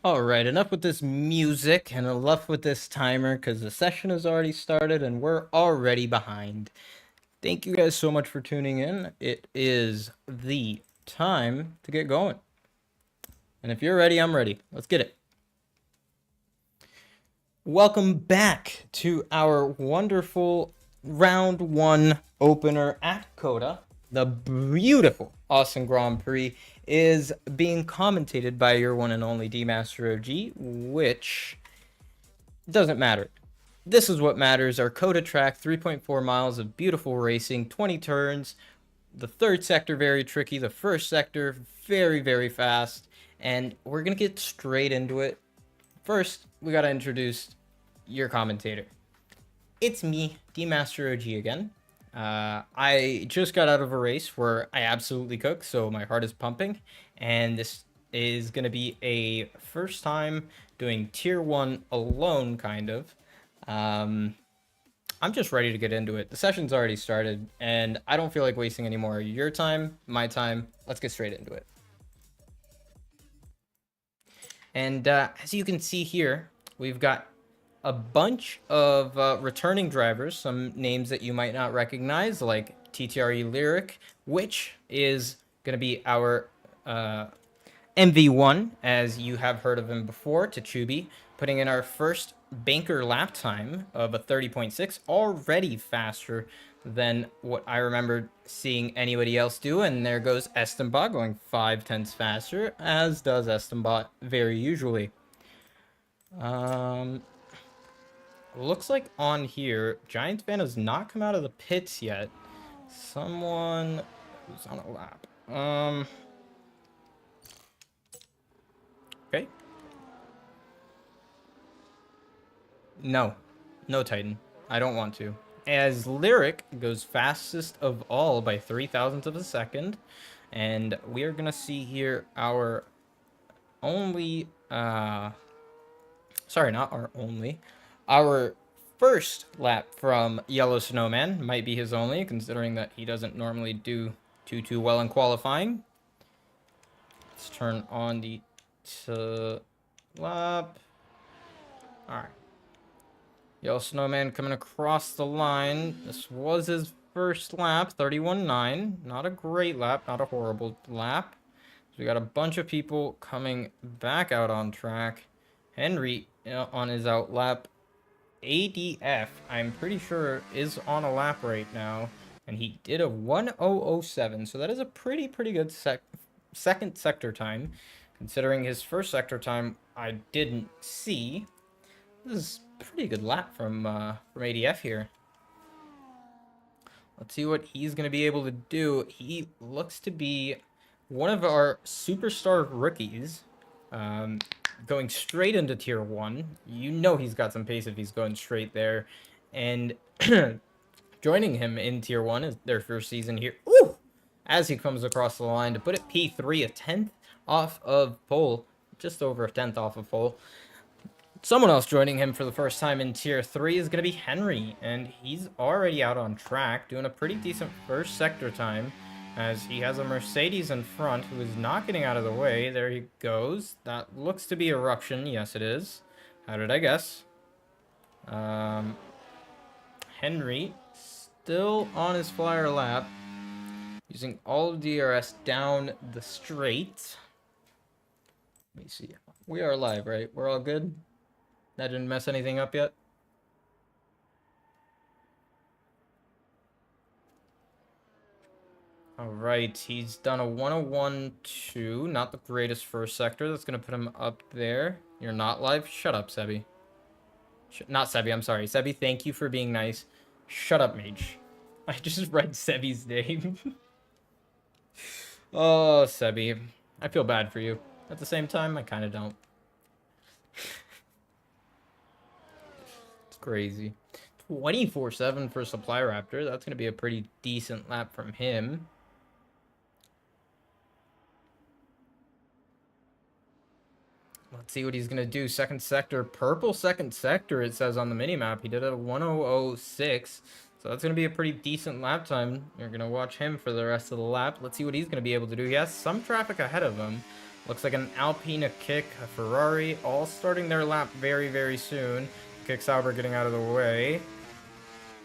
Alright, enough with this music and enough with this timer because the session has already started and we're already behind. Thank you guys so much for tuning in. It is the time to get going. And if you're ready, I'm ready. Let's get it. Welcome back to our wonderful round one opener at COTA. The beautiful Austin Grand Prix is being commentated by your one and only DMasterOG, which doesn't matter. This is what matters. Our COTA track, 3.4 miles of beautiful racing, 20 turns. The third sector very tricky. The first sector very, very fast. And we're going to get straight into it. First, we got to introduce your commentator. It's me, DMasterOG again. I just got out of a race where I absolutely cooked, so my heart is pumping. And this is going to be a first time doing tier 1 alone, kind of. I'm just ready to get into it. The session's already started, and I don't feel like wasting any more of your time, my time. Let's get straight into it. And as you can see here, we've got a bunch of returning drivers, some names that you might not recognize, like TTRE Lyric, which is going to be our MV1, as you have heard of him before, Tachubi, putting in our first banker lap time of a 30.6, already faster than what I remember seeing anybody else do. And there goes Esteban going 5/10 faster, as does Esteban very usually. Looks like on here, Giants fan has not come out of the pits yet. Someone who's on a lap. Okay. No, Titan. I don't want to. As Lyric goes fastest of all by 0.003 of a second. And we are going to see here our only, sorry, not our only. Our first lap from Yellow Snowman might be his only, considering that he doesn't normally do too well in qualifying. Let's turn on the lap. Alright. Yellow Snowman coming across the line. This was his first lap, 31.9. Not a great lap, not a horrible lap. So we got a bunch of people coming back out on track. Henry on his out lap. ADF, I'm pretty sure, is on a lap right now. And he did a 1:007. So that is a pretty good second sector time. Considering his first sector time I didn't see. This is a pretty good lap from ADF here. Let's see what he's going to be able to do. He looks to be one of our superstar rookies. Going straight into tier 1. You know he's got some pace if he's going straight there. And joining him in tier 1 is their first season here. Ooh! As he comes across the line to put it P3, a 10th off of pole. Just over a 10th off of pole. Someone else joining him for the first time in tier 3 is going to be Henry. And he's already out on track, doing a pretty decent first sector time, as he has a Mercedes in front who is not getting out of the way. There he goes. That looks to be Eruption. Yes, it is. How did I guess? Henry still on his flyer lap, using all of DRS down the straight. Let me see. We are live, right? We're all good? That didn't mess anything up yet? Alright, he's done a 1:01.2. Not the greatest first sector. That's going to put him up there. You're not live? Shut up, Sebi. Not Sebi, I'm sorry. Sebi, thank you for being nice. Shut up, Mage. I just read Sebi's name. Oh, Sebi. I feel bad for you. At the same time, I kind of don't. It's crazy. 24/7 for Supply Raptor. That's going to be a pretty decent lap from him. Let's see what he's going to do. Second sector. Purple second sector, it says on the minimap. He did a 1:006. So that's going to be a pretty decent lap time. You're going to watch him for the rest of the lap. Let's see what he's going to be able to do. He has some traffic ahead of him. Looks like an Alpine, a Kick, a Ferrari, all starting their lap very, very soon. Kick Sauber getting out of the way.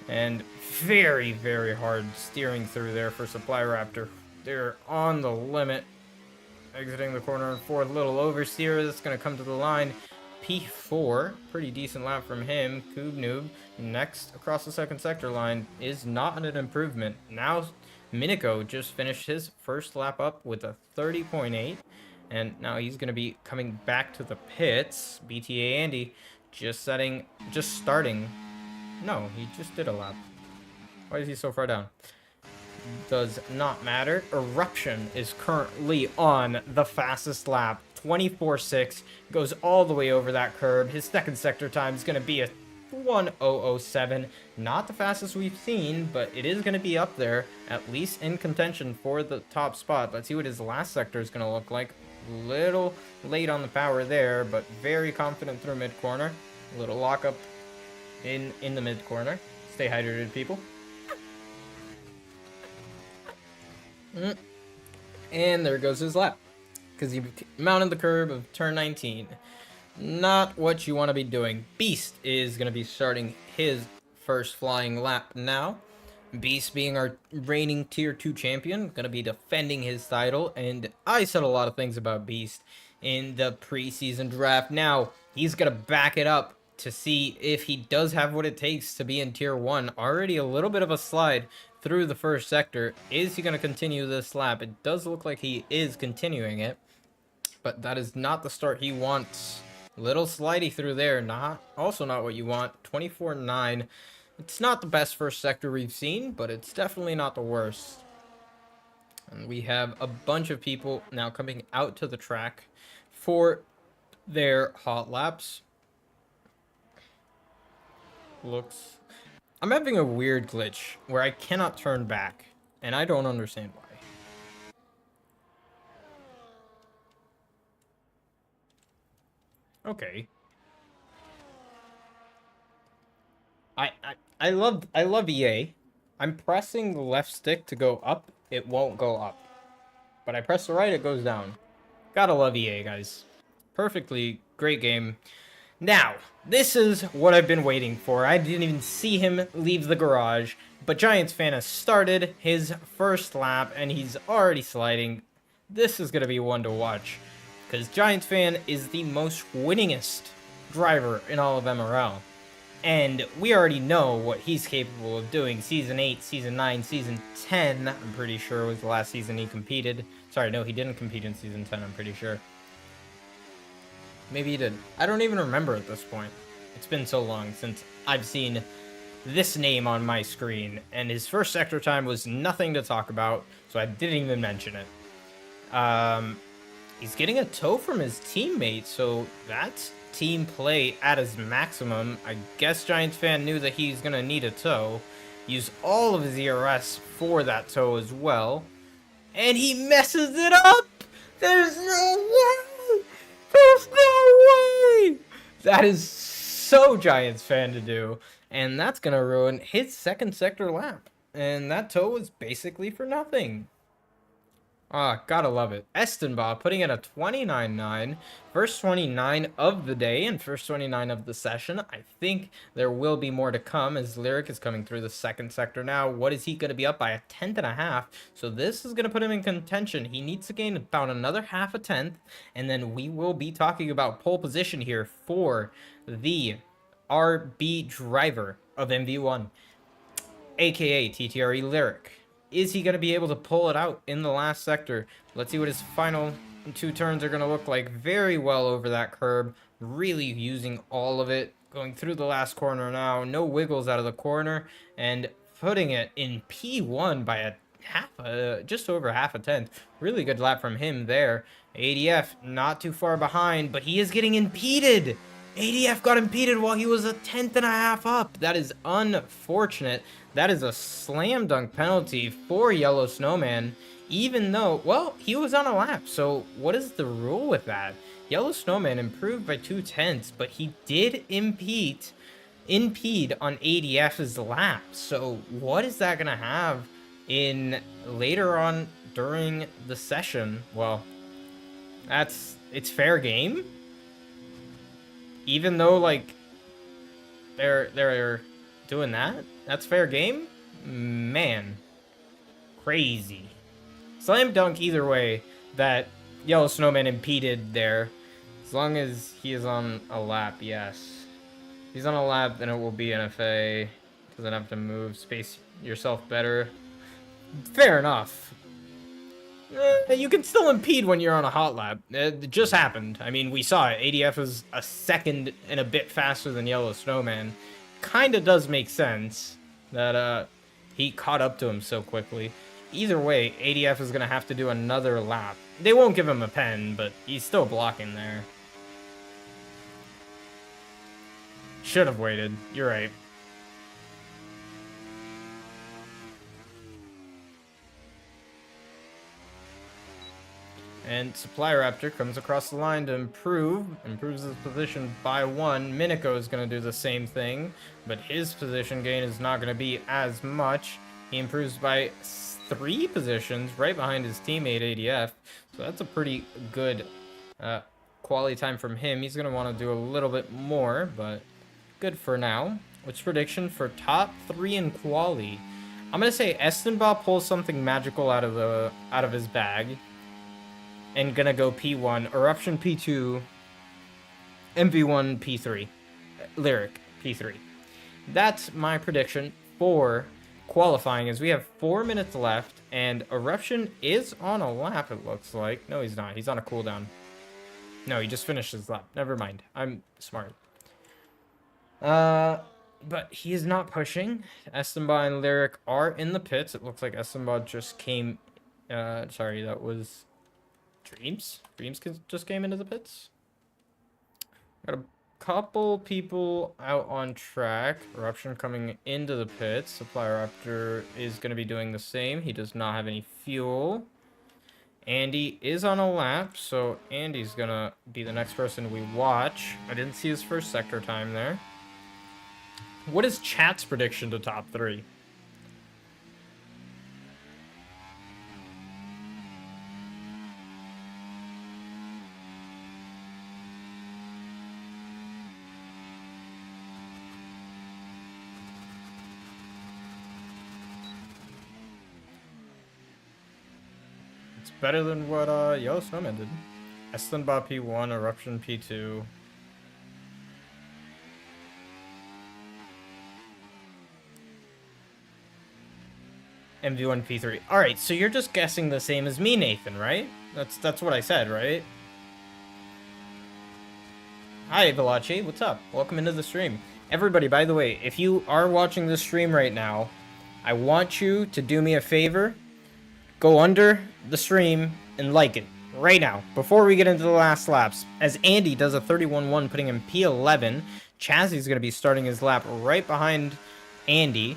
And very, very hard steering through there for Supply Raptor. They're on the limit. Exiting the corner in fourth, little oversteer. That's going to come to the line. P4, pretty decent lap from him. Coob Noob, next across the second sector line, is not an improvement. Now, Minico just finished his first lap up with a 30.8. And now he's going to be coming back to the pits. BTA Andy just starting. No, he just did a lap. Why is he so far down? Does not matter. Eruption is currently on the fastest lap. 24.6. Goes all the way over that curb. His second sector time is going to be a 1:007. Not the fastest we've seen, but it is going to be up there, at least in contention for the top spot. Let's see what his last sector is going to look like. Little late on the power there, but very confident through mid-corner. Little lockup in the mid-corner. Stay hydrated, people. And there goes his lap, because he mounted the curb of turn 19. Not what you want to be doing. Beast is going to be starting his first flying lap now. Beast being our reigning tier 2 champion, going to be defending his title, and I said a lot of things about Beast in the preseason draft. Now, he's going to back it up to see if he does have what it takes to be in tier 1. Already a little bit of a slide through the first sector. Is he going to continue this lap? It does look like he is continuing it, but that is not the start he wants. Little slidey through there, also not what you want. 24.9. It's not the best first sector we've seen, but it's definitely not the worst. And we have a bunch of people now coming out to the track for their hot laps. I'm having a weird glitch where I cannot turn back, and I don't understand why. Okay. I love EA. I'm pressing the left stick to go up, it won't go up. But I press the right, it goes down. Gotta love EA, guys. Perfectly great game. Now, this is what I've been waiting for. I didn't even see him leave the garage, but Giants fan has started his first lap, and he's already sliding. This is going to be one to watch, because Giants fan is the most winningest driver in all of MRL. And we already know what he's capable of doing. Season 8, Season 9, Season 10, I'm pretty sure was the last season he competed. Sorry, no, he didn't compete in Season 10, I'm pretty sure. Maybe he did. I don't even remember at this point. It's been so long since I've seen this name on my screen, and his first sector time was nothing to talk about, so I didn't even mention it. He's getting a tow from his teammate, so that's team play at his maximum. I guess Giants fan knew that he's going to need a tow. Use all of his ERS for that tow as well. And he messes it up! There's no way! There's no way! That is so Giants fan to do. And that's going to ruin his second sector lap. And that tow was basically for nothing. Ah, gotta love it. Estenbaugh putting in a 29.9. First 29 of the day and first 29 of the session. I think there will be more to come as Lyric is coming through the second sector now. What is he going to be up by? A 1/10.5. So this is going to put him in contention. He needs to gain about another 1/2 tenth. And then we will be talking about pole position here for the RB driver of MV1, aka TTRE Lyric. Is he going to be able to pull it out in the last sector? Let's see what his final 2 turns are going to look like. Very well over that curb. Really using all of it. Going through the last corner now. No wiggles out of the corner. And putting it in P1 by just over 1/2 tenth. Really good lap from him there. ADF not too far behind, but he is getting impeded. ADF got impeded while he was a 1/10.5 up. That is unfortunate. That is a slam dunk penalty for Yellow Snowman, even though, well, he was on a lap. So what is the rule with that? Yellow Snowman improved by 2/10, but he did impede on ADF's lap. So what is that going to have in later on during the session? Well, It's fair game. Even though, like, they're doing that. That's fair game? Man. Crazy. Slam dunk either way that Yellow Snowman impeded there. As long as he is on a lap, yes. If he's on a lap, then it will be NFA. Doesn't have to move. Space yourself better. Fair enough. You can still impede when you're on a hot lap. It just happened. I mean, we saw it. ADF is a second and a bit faster than Yellow Snowman. Kinda does make sense that he caught up to him so quickly. Either way, ADF is going to have to do another lap. They won't give him a pen, but he's still blocking there. Should have waited. You're right. And Supply Raptor comes across the line to improves his position by 1. Miniko is going to do the same thing, but his position gain is not going to be as much. He improves by 3 positions right behind his teammate ADF, so that's a pretty good quality time from him. He's going to want to do a little bit more, but good for now. What's prediction for top 3 in quali? I'm going to say Estenbaugh pulls something magical out of his bag. And gonna go P1, Eruption P2, MV1 P3, Lyric P3. That's my prediction for qualifying, as we have 4 minutes left, and Eruption is on a lap, it looks like. No, he's not. He's on a cooldown. No, he just finished his lap. Never mind. I'm smart. But he is not pushing. Estenbaugh and Lyric are in the pits. It looks like Estenbaugh just came... sorry, that was... Dreams just came into the pits. Got a couple people out on track. Eruption coming into the pits. Supply Raptor is going to be doing the same. He does not have any fuel. Andy is on a lap, so Andy's going to be the next person we watch. I didn't see his first sector time there. What is chat's prediction to top 3? Better than what Yellow Snowman did. Estenbaugh P1, Eruption P2. MV1 P3. Alright, so you're just guessing the same as me, Nathan, right? That's what I said, right? Hi, Velace. What's up? Welcome into the stream. Everybody, by the way, if you are watching this stream right now, I want you to do me a favor. Go under the stream and like it right now before we get into the last laps, as Andy does a 31-1, putting him P11. Chazzy's going to be starting his lap right behind Andy.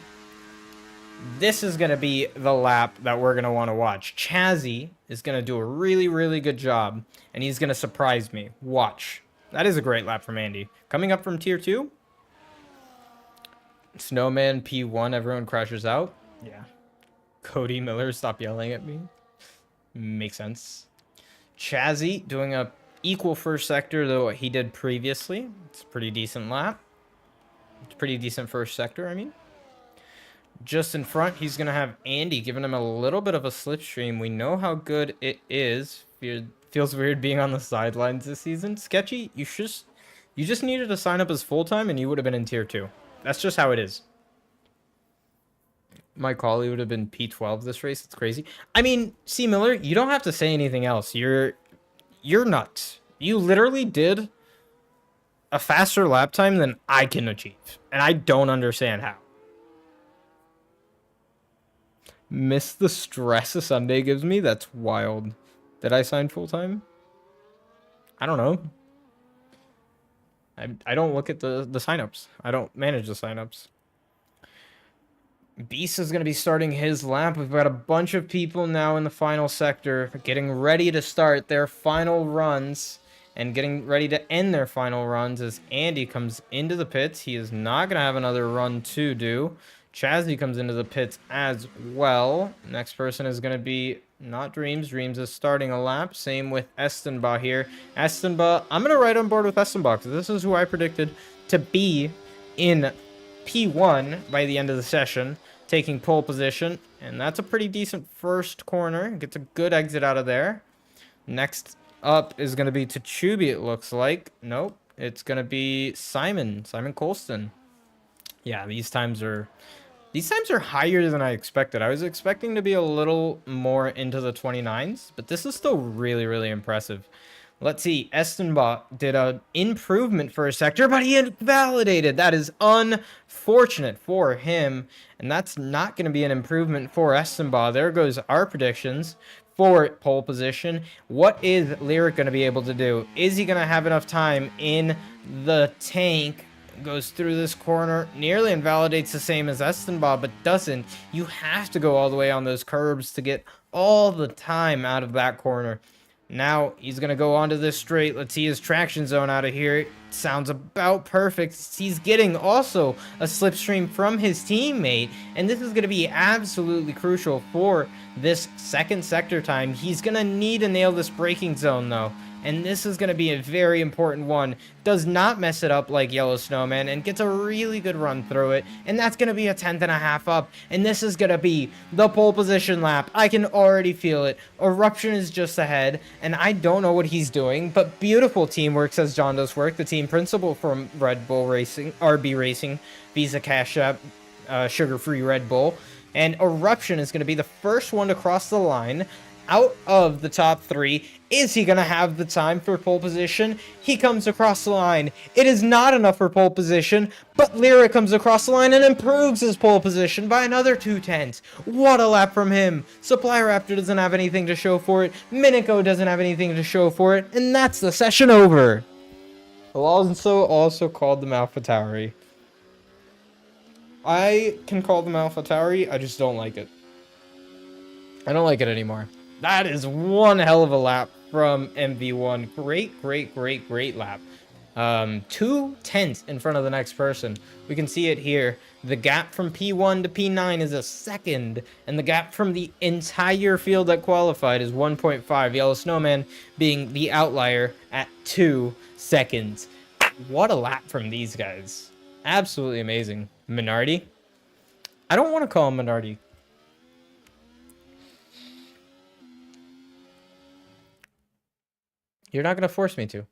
This is going to be the lap that we're going to want to watch. Chazzy is going to do a really, really good job, and he's going to surprise me. Watch. That is a great lap from Andy. Coming up from Tier 2. Snowman P1, everyone crashes out. Yeah. Cody Miller, stop yelling at me. Makes sense. Chazzy doing a equal first sector though what he did previously. It's a pretty decent lap. It's a pretty decent first sector, I mean. Just in front, he's going to have Andy giving him a little bit of a slipstream. We know how good it is. Feels weird being on the sidelines this season. Sketchy, you just needed to sign up as full-time and you would have been in Tier 2. That's just how it is. My Collie would have been P12 this race. It's crazy. I mean, C. Miller, you don't have to say anything else. You're nuts. You literally did a faster lap time than I can achieve. And I don't understand how. Miss the stress a Sunday gives me? That's wild. Did I sign full-time? I don't know. I don't look at the signups. I don't manage the signups. Beast is going to be starting his lap. We've got a bunch of people now in the final sector getting ready to start their final runs and getting ready to end their final runs as Andy comes into the pits. He is not going to have another run to do. Chazzy comes into the pits as well. Next person is going to be not Dreams. Dreams is starting a lap. Same with Estenba here. Estenba, I'm going to ride on board with Estenba because this is who I predicted to be in P1 by the end of the session, taking pole position. And that's a pretty decent first corner. Gets a good exit out of there. Next up is going to be Tachubi, it looks like. Nope. It's going to be Simon Colston. Yeah, these times are higher than I expected. I was expecting to be a little more into the 29s, but this is still really, really impressive. Let's see. Estenbach did an improvement for a sector, but he invalidated. That is unfortunate for him, and that's not going to be an improvement for Estenbach. There goes our predictions for pole position. What is Lyric going to be able to do? Is he going to have enough time in the tank? Goes through this corner, nearly invalidates the same as Estenbach, but doesn't. You have to go all the way on those curbs to get all the time out of that corner. Now he's going to go onto this straight. Let's see his traction zone out of here. Sounds about perfect. He's getting also a slipstream from his teammate, and this is going to be absolutely crucial for this second sector time. He's going to need to nail this braking zone though, and this is going to be a very important one. Does not mess it up like Yellow Snowman and gets a really good run through it, and that's going to be a 10th.5 up, and this is going to be the pole position lap. I can already feel it. Eruption is just ahead, and I don't know what he's doing, but beautiful teamwork, says John Does Work, the team principal from Red Bull Racing, RB Racing, Visa Cash App, sugar-free Red Bull, and Eruption is going to be the first one to cross the line out of the top three. Is he going to have the time for pole position? He comes across the line. It is not enough for pole position, but Lyric comes across the line and improves his pole position by another 2/10. What a lap from him. Supply Raptor doesn't have anything to show for it. Minico doesn't have anything to show for it. And that's the session over. Alonso also called them AlphaTauri. I can call them AlphaTauri. I just don't like it. I don't like it anymore. That is one hell of a lap from MV1. Great lap. 2/10 in front of the next person. We can see it here. The gap from P1 to P9 is a second, and the gap from the entire field that qualified is 1.5. Yellow Snowman being the outlier at 2 seconds. What a lap from these guys. Absolutely amazing. Minardi? I don't want to call him Minardi. You're not going to force me to.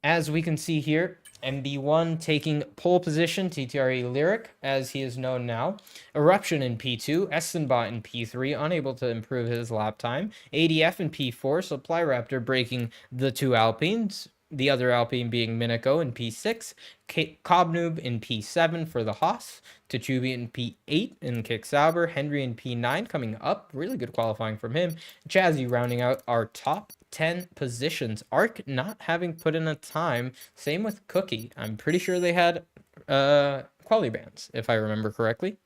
As we can see here, MB1 taking pole position, TTRE Lyric, as he is known now. Eruption in P2, Estenbot in P3, unable to improve his lap time. ADF in P4, Supply Raptor breaking the two Alpines, the other Alpine being Minico in P6, Cobnoob in P7 for the Haas, Tachubi in P8 in Kick Sauber, Henry in P9 coming up, really good qualifying from him. Chazzy rounding out our top 10 positions. Arc not having put in a time. Same with Cookie. I'm pretty sure they had quality bands, if I remember correctly.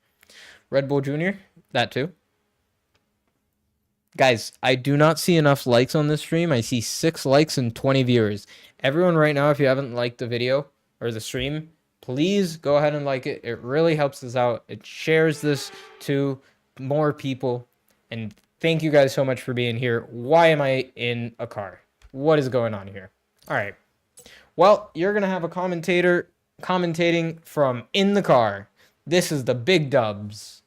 Red Bull Jr., that too. Guys, I do not see enough likes on this stream. I see 6 likes and 20 viewers. Everyone right now, if you haven't liked the video or the stream, please go ahead and like it. It really helps us out. It shares this to more people. And thank you guys so much for being here. Why am I in a car? What is going on here? All right. Well, you're going to have a commentator commentating from in the car. This is the big dubs.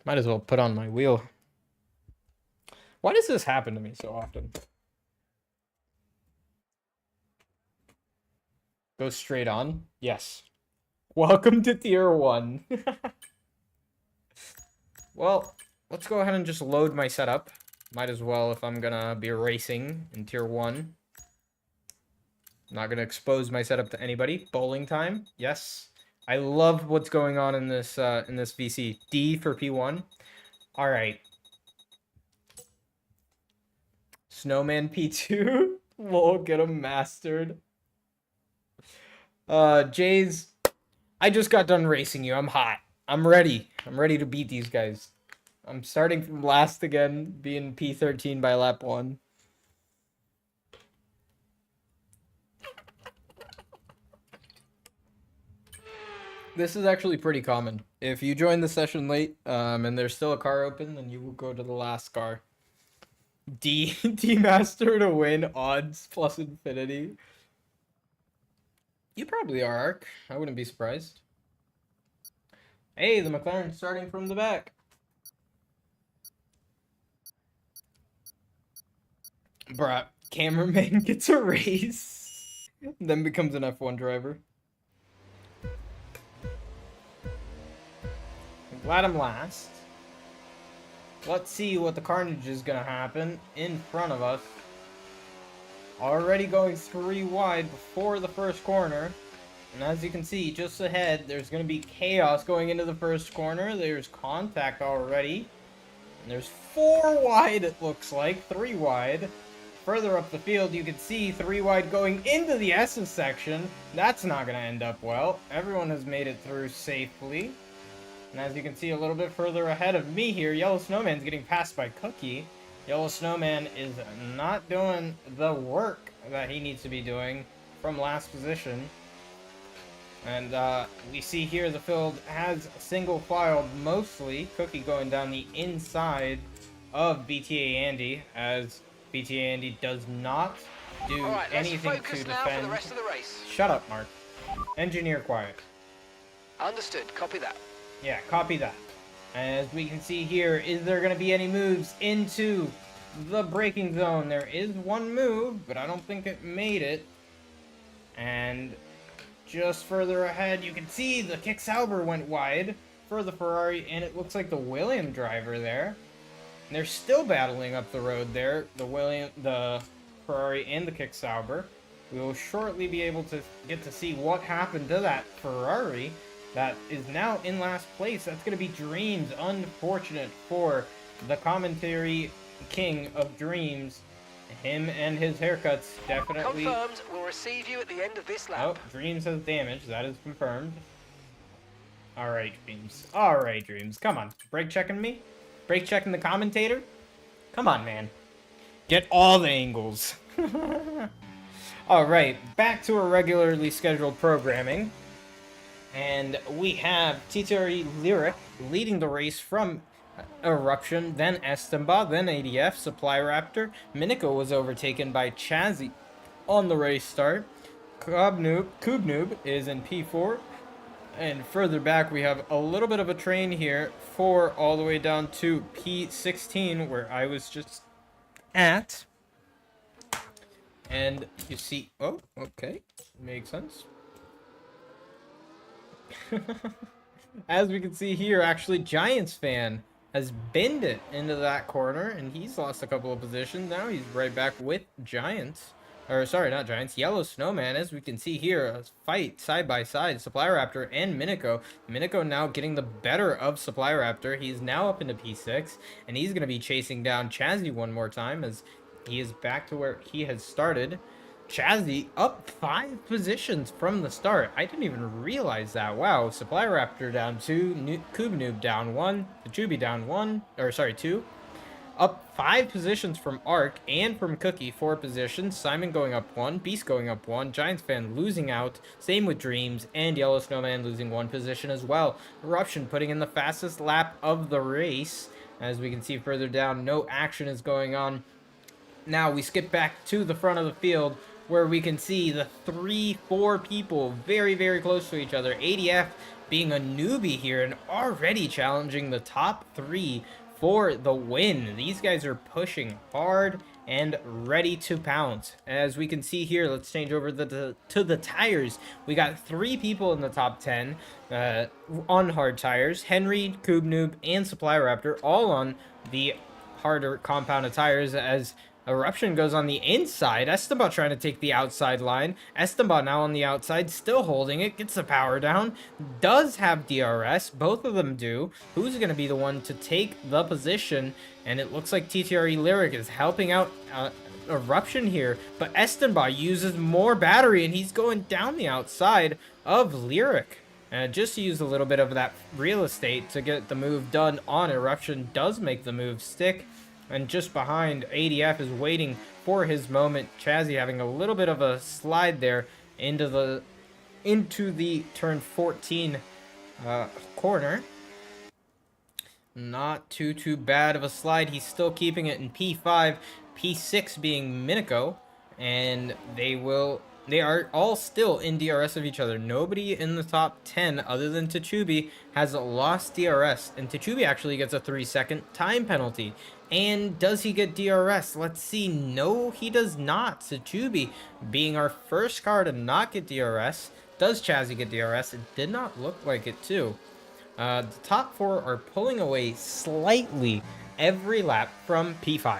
Might as well put on my wheel. Why does this happen to me so often? Go straight on? Yes. Welcome to Tier 1. Well, let's go ahead and just load my setup. Might as well if I'm gonna be racing in Tier 1. Not gonna expose my setup to anybody. Bowling time. Yes. I love what's going on in this VC. D for P1. Alright. Snowman P2. We'll get him mastered. Jays, I just got done racing you. I'm hot. I'm ready. I'm ready to beat these guys. I'm starting from last again, being P13 by lap 1. This is actually pretty common. If you join the session late, and there's still a car open, then you will go to the last car. D-Master to win odds plus infinity. You probably are, Ark. I wouldn't be surprised. Hey, the McLaren's starting from the back. Bruh, cameraman gets a race, then becomes an F1 driver. I'm glad I'm last. Let's see what the carnage is gonna happen in front of us. Already going 3 wide before the first corner. And as you can see, just ahead, there's going to be chaos going into the first corner. There's contact already. And there's 4 wide, it looks like. 3 wide. Further up the field, you can see 3 wide going into the S's section. That's not going to end up well. Everyone has made it through safely. And as you can see a little bit further ahead of me here, Yellow Snowman's getting passed by Cookie. Yellow Snowman is not doing the work that he needs to be doing from last position. And we see here the field has single filed mostly. Cookie going down the inside of BTA Andy, as BTA Andy does not do anything to defend. The rest of the race. Shut up, Mark. Engineer quiet. Understood. Copy that. Yeah, copy that. As we can see here, is there going to be any moves into the braking zone? There is one move, but I don't think it made it. And just further ahead, you can see the Kick Sauber went wide for the Ferrari, and it looks like the William driver there. And they're still battling up the road there, the Ferrari and the Kick Sauber. We will shortly be able to get to see what happened to that Ferrari that is now in last place. That's going to be Dreams. Unfortunate for the commentary king of Dreams. Him and his haircuts definitely... Confirmed. We'll receive you at the end of this lap. Oh, Dreams has damage. That is confirmed. Alright, Dreams. Alright, Dreams. Come on. Brake checking me? Brake checking the commentator? Come on, man. Get all the angles. Alright, back to our regularly scheduled programming. And we have TTRE Lyric leading the race from Eruption, then Estemba, then ADF, Supply Raptor. Minico was overtaken by Chazzy on the race start. Coob Noob is in P4. And further back, we have a little bit of a train here, 4 all the way down to P16, where I was just at. And you see, oh, okay, makes sense. As we can see here, actually, Giants fan has binned it into that corner, and he's lost a couple of positions. Now he's right back with Giants. Or, sorry, not Giants. Yellow Snowman, as we can see here, a fight side by side. Supply Raptor and Minico. Minico now getting the better of Supply Raptor. He's now up into P6, and he's going to be chasing down Chazzy one more time, as he is back to where he has started. Chazzy up 5 positions from the start. I didn't even realize that. Wow. Supply Raptor down 2. Coob Noob down 1. The Chubby down 1. Or, sorry, 2. Up 5 positions from Ark and from Cookie. 4 positions. Simon going up 1. Beast going up 1. Giants fan losing out. Same with Dreams. And Yellow Snowman losing 1 position as well. Eruption putting in the fastest lap of the race. As we can see further down, no action is going on. Now we skip back to the front of the field, where we can see the 3-4 people very, very close to each other. ADF being a newbie here and already challenging the top 3 for the win. These guys are pushing hard and ready to pounce. As we can see here, let's change over to the tires. We got 3 people in the top 10 on hard tires. Henry, Coob Noob, and Supply Raptor all on the harder compounded tires, as Eruption goes on the inside. Estemba trying to take the outside line. Estemba now on the outside, still holding it. Gets the power down. Does have DRS. Both of them do. Who's going to be the one to take the position? And it looks like TTRE Lyric is helping out Eruption here. But Estemba uses more battery, and he's going down the outside of Lyric. Just to use a little bit of that real estate to get the move done on Eruption does make the move stick. And just behind, ADF is waiting for his moment. Chazzy having a little bit of a slide there into the turn 14 corner. Not too bad of a slide. He's still keeping it in P5, P6 being Miniko, and they are all still in DRS of each other. Nobody in the top 10 other than Tachubi has lost DRS, and Tachubi actually gets a 3-second time penalty. And does he get DRS? Let's see. No, he does not. Tachubi, being our first car to not get DRS. Does Chazzy get DRS? It did not look like it too. The top 4 are pulling away slightly every lap from P5.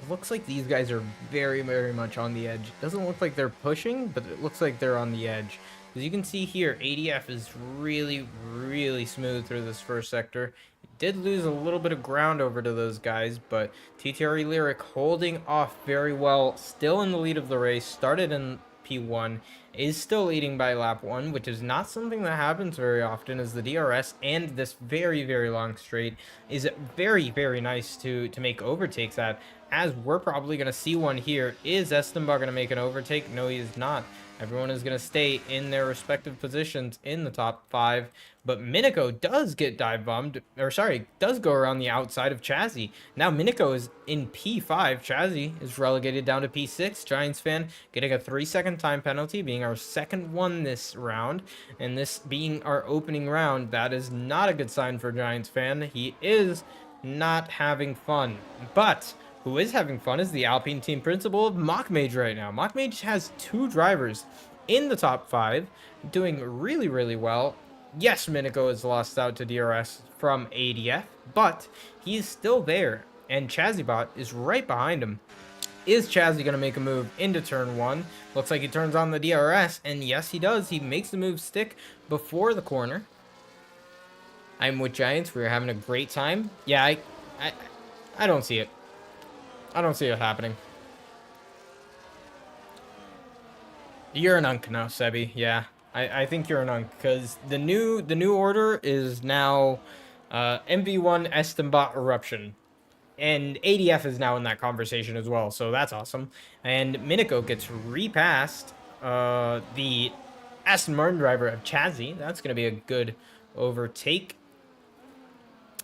It looks like these guys are very much on the edge. It doesn't look like they're pushing, but it looks like they're on the edge. As you can see here, ADF is really smooth through this first sector. It did lose a little bit of ground over to those guys, but TTRE Lyric holding off very well, still in the lead of the race, started in P1, is still leading by lap 1, which is not something that happens very often, as the DRS and this very long straight is very nice to make overtakes at, as we're probably going to see one here. Is Estenba going to make an overtake? No, he is not. Everyone is going to stay in their respective positions in the top 5. But Miniko does get dive bombed, or sorry, does go around the outside of Chazzy. Now Miniko is in P5. Chazzy is relegated down to P6. Giants fan getting a 3-second time penalty, being our second one this round. And this being our opening round, that is not a good sign for Giants fan. He is not having fun. But who is having fun is the Alpine team principal of Mockmage right now. Mockmage has 2 drivers in the top 5, doing really well. Yes, Miniko has lost out to DRS from ADF, but he's still there, and Chazzybot is right behind him. Is Chazzy going to make a move into turn 1? Looks like he turns on the DRS, and yes, he does. He makes the move stick before the corner. I'm with Giants. We're having a great time. Yeah, I don't see it. I don't see it happening. You're an unk now, Sebi. Yeah, I think you're an unk, because the new order is now MV1 Estembot Eruption. And ADF is now in that conversation as well, so that's awesome. And Miniko gets repassed the Aston Martin driver of Chazzy. That's going to be a good overtake.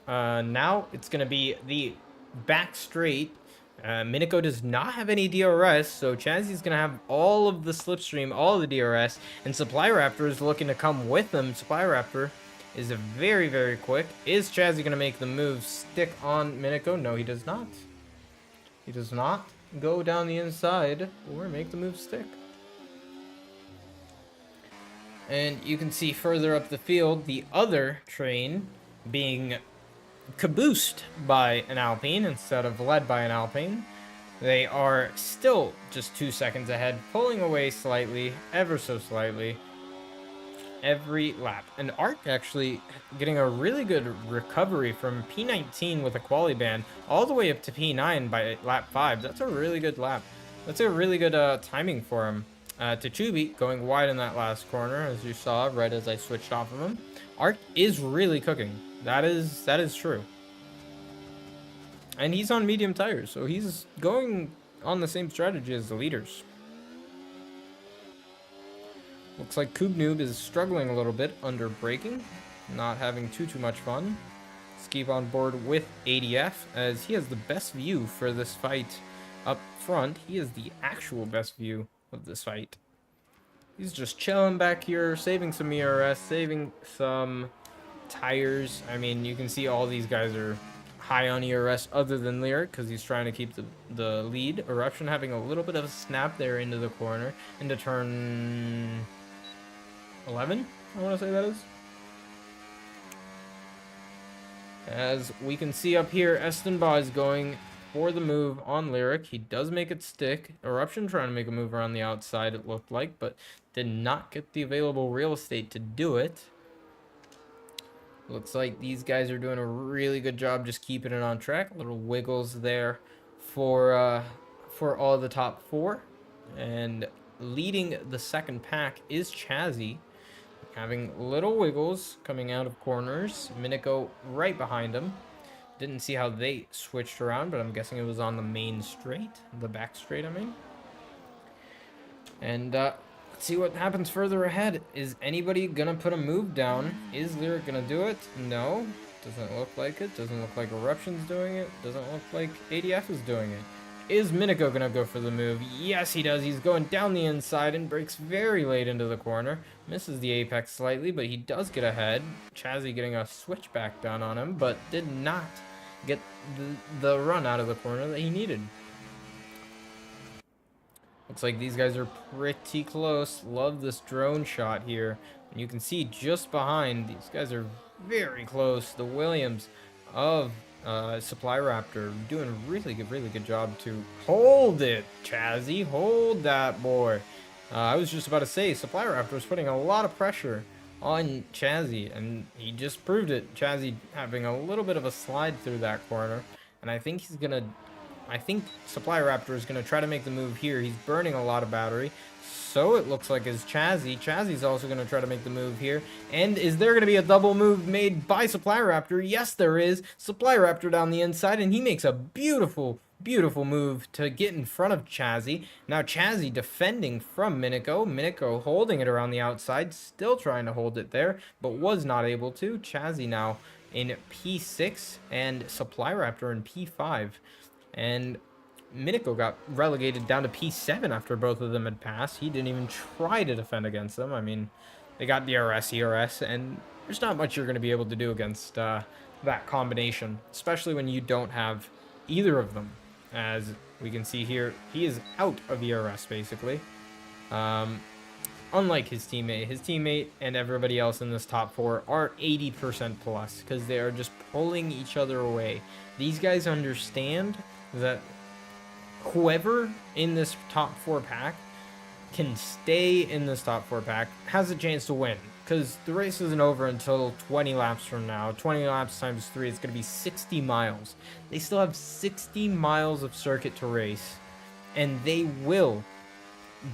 Now it's going to be the back straight. Miniko does not have any DRS, so Chazzy's going to have all of the slipstream, all of the DRS, and Supply Raptor is looking to come with them. Supply Raptor is very quick. Is Chazzy going to make the move stick on Miniko? No, he does not. He does not go down the inside or make the move stick. And you can see further up the field, the other train being caboosed by an Alpine instead of led by an Alpine. They are still just 2 seconds ahead, pulling away slightly, ever so slightly, every lap. And Art actually getting a really good recovery from P19 with a quali ban all the way up to P9 by lap 5. That's a really good lap. That's a really good timing for him. Tachubi going wide in that last corner, as you saw right as I switched off of him. Art is really cooking. That is true. And he's on medium tires, so he's going on the same strategy as the leaders. Looks like Koob Noob is struggling a little bit under braking, not having too much fun. Let's keep on board with ADF, as he has the best view for this fight up front. He is the actual best view of this fight. He's just chilling back here, saving some ERS, saving some tires. I mean, you can see all these guys are high on ERS other than Lyric, because he's trying to keep the lead. Eruption having a little bit of a snap there into the corner, into turn 11, I want to say that is. As we can see up here, Estenba is going for the move on Lyric. He does make it stick. Eruption trying to make a move around the outside, it looked like, but did not get the available real estate to do it. Looks like these guys are doing a really good job just keeping it on track. Little wiggles there for all the top 4. And leading the second pack is Chazzy, having little wiggles coming out of corners. Miniko right behind him. Didn't see how they switched around, but I'm guessing it was on the main straight, the back straight, I mean. And let's see what happens further ahead. Is anybody gonna put a move down? Is Lyric gonna do it? No. Doesn't look like it. Doesn't look like Eruption's doing it. Doesn't look like ADF is doing it. Is Minico gonna go for the move? Yes, he does. He's going down the inside and breaks very late into the corner. Misses the apex slightly, but he does get ahead. Chazzy getting a switchback down on him, but did not get the run out of the corner that he needed. Looks like these guys are pretty close. Love this drone shot here. And you can see just behind, these guys are very close. The Williams of Supply Raptor doing a really good job to hold it, Chazzy. Hold that boy. I was just about to say, Supply Raptor was putting a lot of pressure on Chazzy, and he just proved it. Chazzy having a little bit of a slide through that corner, and I think he's gonna. I think Supply Raptor is going to try to make the move here. He's burning a lot of battery. So it looks like is Chazzy. Chazzy's also going to try to make the move here. And is there going to be a double move made by Supply Raptor? Yes, there is. Supply Raptor down the inside, and he makes a beautiful move to get in front of Chazzy. Now Chazzy defending from Minico. Minico holding it around the outside. Still trying to hold it there, but was not able to. Chazzy now in P6 and Supply Raptor in P5. And Minico got relegated down to P7 after both of them had passed. He didn't even try to defend against them. I mean, they got DRS, ERS, and there's not much you're going to be able to do against that combination, especially when you don't have either of them. As we can see here, he is out of ERS, basically. Unlike his teammate and everybody else in this top 4 are 80% plus because they are just pulling each other away. These guys understand that whoever in this top 4 pack can stay in this top 4 pack has a chance to win, because the race isn't over until 20 laps from now. 20 laps times 3 is going to be 60 miles. They still have 60 miles of circuit to race, and they will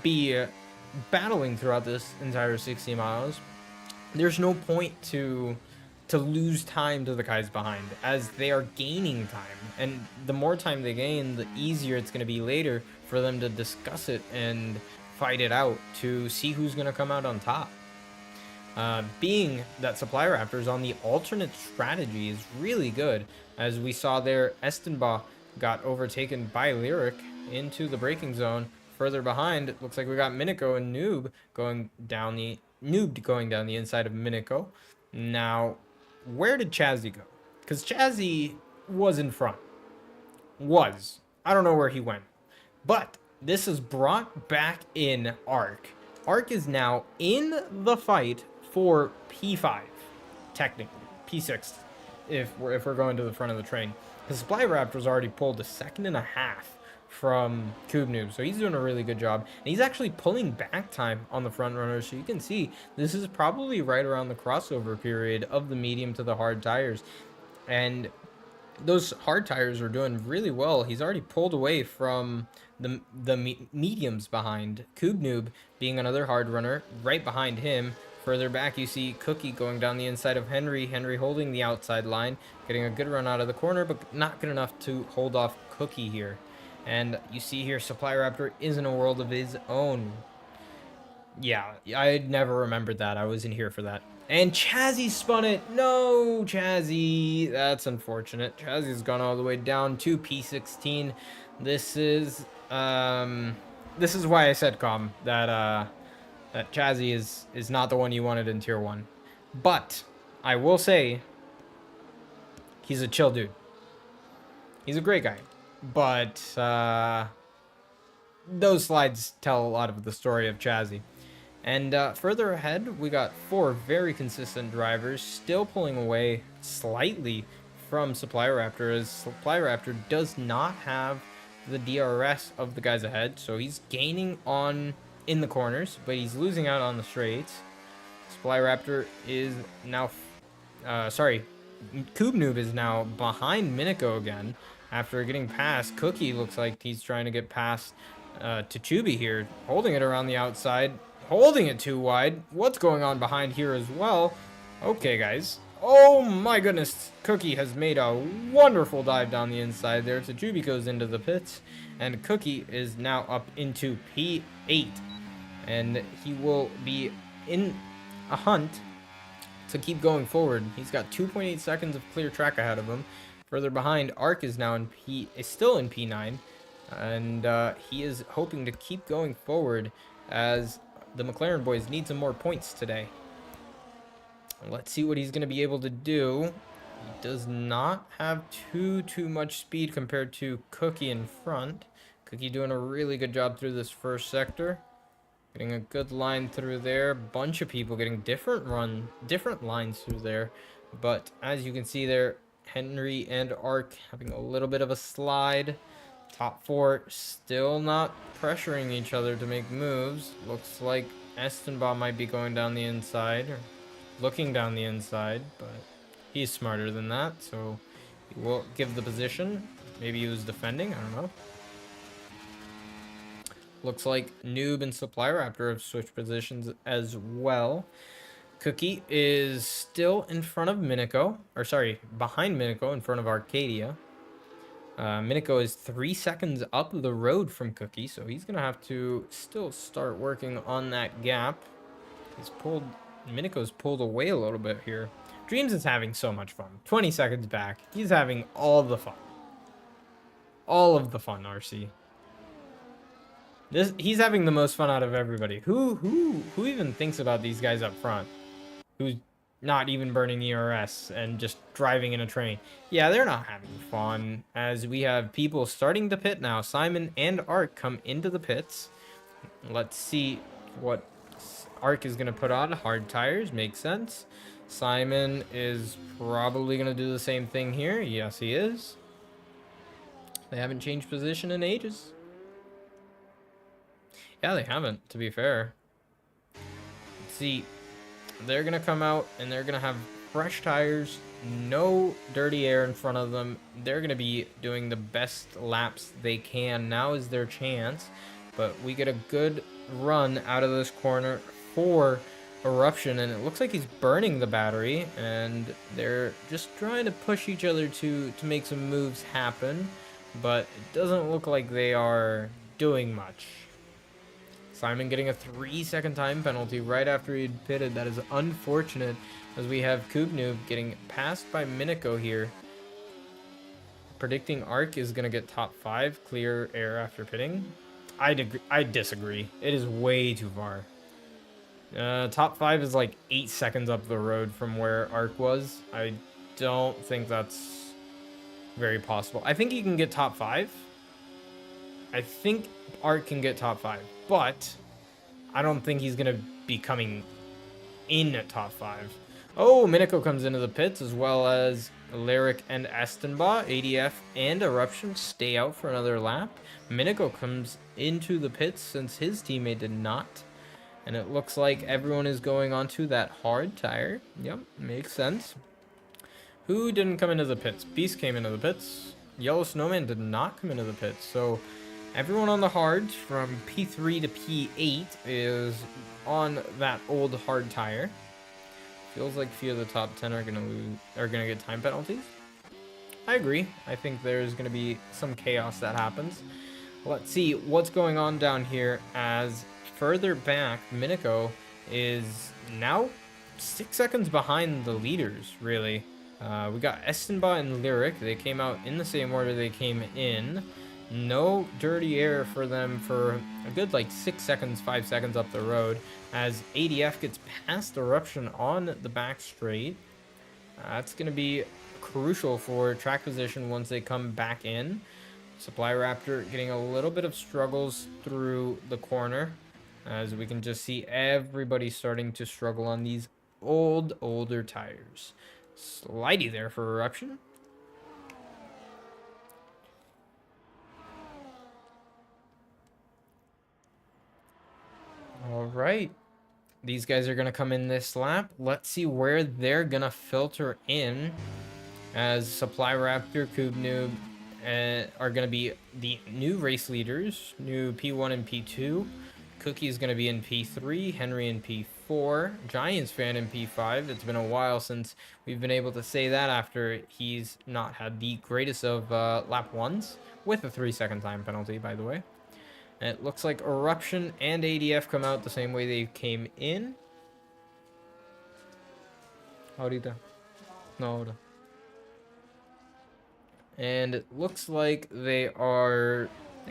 be battling throughout this entire 60 miles. There's no point to lose time to the guys behind, as they are gaining time, and the more time they gain, the easier it's going to be later for them to discuss it and fight it out to see who's going to come out on top. Being that Supply Raptors on the alternate strategy is really good, as we saw there, Estenbaugh got overtaken by Lyric into the braking zone. Further behind, it looks like we got Minico and Noob going down the inside of Minico. Now, where did Chazzy go? Because Chazzy was in front. I don't know where he went. But this is brought back in Arc. Arc is now in the fight for P5, technically. P6, if we're going to the front of the train. The Supply Raptor's already pulled a 1.5 seconds from Noob, so he's doing a really good job. And he's actually pulling back time on the front runners, so you can see this is probably right around the crossover period of the medium to the hard tires. And those hard tires are doing really well. He's already pulled away from the mediums behind. Noob being another hard runner right behind him. Further back, you see Cookie going down the inside of Henry. Henry holding the outside line, getting a good run out of the corner, but not good enough to hold off Cookie here. And you see here, Supply Raptor is in a world of his own. Yeah, I never remembered that. I wasn't here for that. And Chazzy spun it. No, Chazzy. That's unfortunate. Chazzy's gone all the way down to P16. This is why I said, Com, that Chazzy is not the one you wanted in Tier 1. But I will say, he's a chill dude. He's a great guy. But those slides tell a lot of the story of Chazzy. And further ahead, we got 4 very consistent drivers still pulling away slightly from Supply Raptor, as Supply Raptor does not have the DRS of the guys ahead, so he's gaining on in the corners, but he's losing out on the straights. Supply Raptor is now, Noob is now behind Minico again. After getting past, Cookie looks like he's trying to get past to Chuby here, holding it around the outside, holding it too wide. What's going on behind here as well? Okay, guys. Oh my goodness. Cookie has made a wonderful dive down the inside there. Chuby goes into the pits, and Cookie is now up into P8. and he will be in a hunt to keep going forward. He's got 2.8 seconds of clear track ahead of him. Further behind, Ark is now is still in P9, and he is hoping to keep going forward as the McLaren boys need some more points today. Let's see what he's going to be able to do. He does not have too much speed compared to Cookie in front. Cookie doing a really good job through this first sector. Getting a good line through there. Bunch of people getting different lines through there. But as you can see there, Henry and Ark having a little bit of a slide. Top four still not pressuring each other to make moves. Looks like Estenbaugh might be going down the inside, or looking down the inside, but he's smarter than that, so he will give the position. Maybe he was defending, I don't know. Looks like Noob and Supply Raptor have switched positions as well. Cookie is still in front of Minico, or sorry, behind Minico in front of Arcadia. Minico is 3 seconds up the road from Cookie, so he's gonna have to still start working on that gap. Minico's pulled away a little bit here. Dreams is having so much fun. 20 seconds back. He's having all the fun. All of the fun, RC. He's having the most fun out of everybody. Who even thinks about these guys up front? Who's not even burning ERS and just driving in a train? Yeah, they're not having fun, as we have people starting to pit now. Simon and Ark come into the pits. Let's see what Ark is going to put on. Hard tires, makes sense. Simon is probably going to do the same thing here. Yes, he is. They haven't changed position in ages. Yeah, they haven't, to be fair. Let's see. They're going to come out and they're going to have fresh tires, no dirty air in front of them. They're going to be doing the best laps they can. Now is their chance. But we get a good run out of this corner for Eruption, and it looks like he's burning the battery, and they're just trying to push each other to make some moves happen, but it doesn't look like they are doing much. Simon getting a 3-second time penalty right after he'd pitted. That is unfortunate, as we have Kubnoob getting passed by Minico here. Predicting Ark is going to get top 5 clear air after pitting. I disagree. It is way too far. Top 5 is like 8 seconds up the road from where Ark was. I don't think that's very possible. I think he can get top 5. I think Ark can get top 5, but I don't think he's going to be coming in at top 5. Oh, Minico comes into the pits, as well as Lyric and Estenbaugh. ADF and Eruption stay out for another lap. Minico comes into the pits since his teammate did not. And it looks like everyone is going onto that hard tire. Yep, makes sense. Who didn't come into the pits? Beast came into the pits. Yellow Snowman did not come into the pits. So everyone on the hards from P3 to P8 is on that old hard tire. Feels like a few of the top 10 are gonna get time penalties. I agree. I think there's gonna be some chaos that happens. Let's see what's going on down here, as further back, Minico is now 6 seconds behind the leaders, really. We got Estenbaugh and Lyric. They came out in the same order they came in. No dirty air for them for a good like 6 seconds, 5 seconds up the road, as ADF gets past Eruption on the back straight. That's going to be crucial for track position once they come back in. Supply Raptor getting a little bit of struggles through the corner, as we can just see everybody starting to struggle on these older tires. Slidey there for Eruption. All right, these guys are going to come in this lap. Let's see where they're going to filter in, as Supply Raptor, Kubnoob are going to be the new race leaders, new P1 and P2. Cookie is going to be in P3, Henry in P4, Giants fan in P5. It's been a while since we've been able to say that, after he's not had the greatest of lap ones, with a 3-second time penalty, by the way. It looks like Eruption and ADF come out the same way they came in. Ahorita. No, ahora. And it looks like they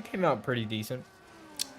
came out pretty decent.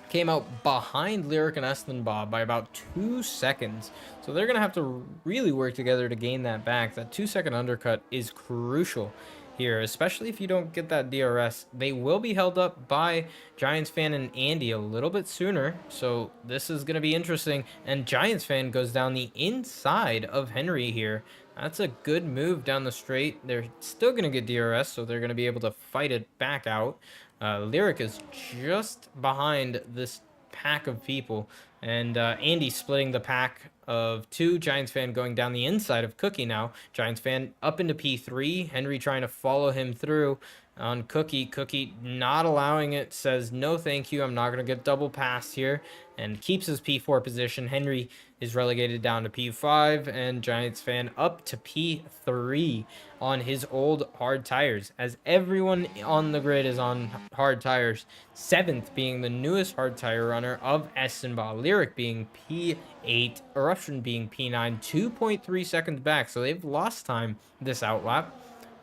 Came out behind Lyric and Estenbaugh by about 2 seconds. So they're going to have to really work together to gain that back. That 2-second undercut is crucial here, especially if you don't get that DRS. They will be held up by Giants fan and Andy a little bit sooner. So this is going to be interesting. And Giants fan goes down the inside of Henry here. That's a good move down the straight. They're still going to get DRS, so they're going to be able to fight it back out. Lyric is just behind this pack of people, and Andy splitting the pack of 2. Giants fan going down the inside of Cookie now. Giants fan up into P3. Henry trying to follow him through on Cookie. Cookie not allowing it, says no thank you, I'm not going to get double passed here, and keeps his P4 position. Henry is relegated down to P5, and Giants fan up to P3 on his old hard tires, as everyone on the grid is on hard tires. 7th being the newest hard tire runner of Estenbaugh, Lyric being P8, Eruption being P9, 2.3 seconds back, so they've lost time this outlap.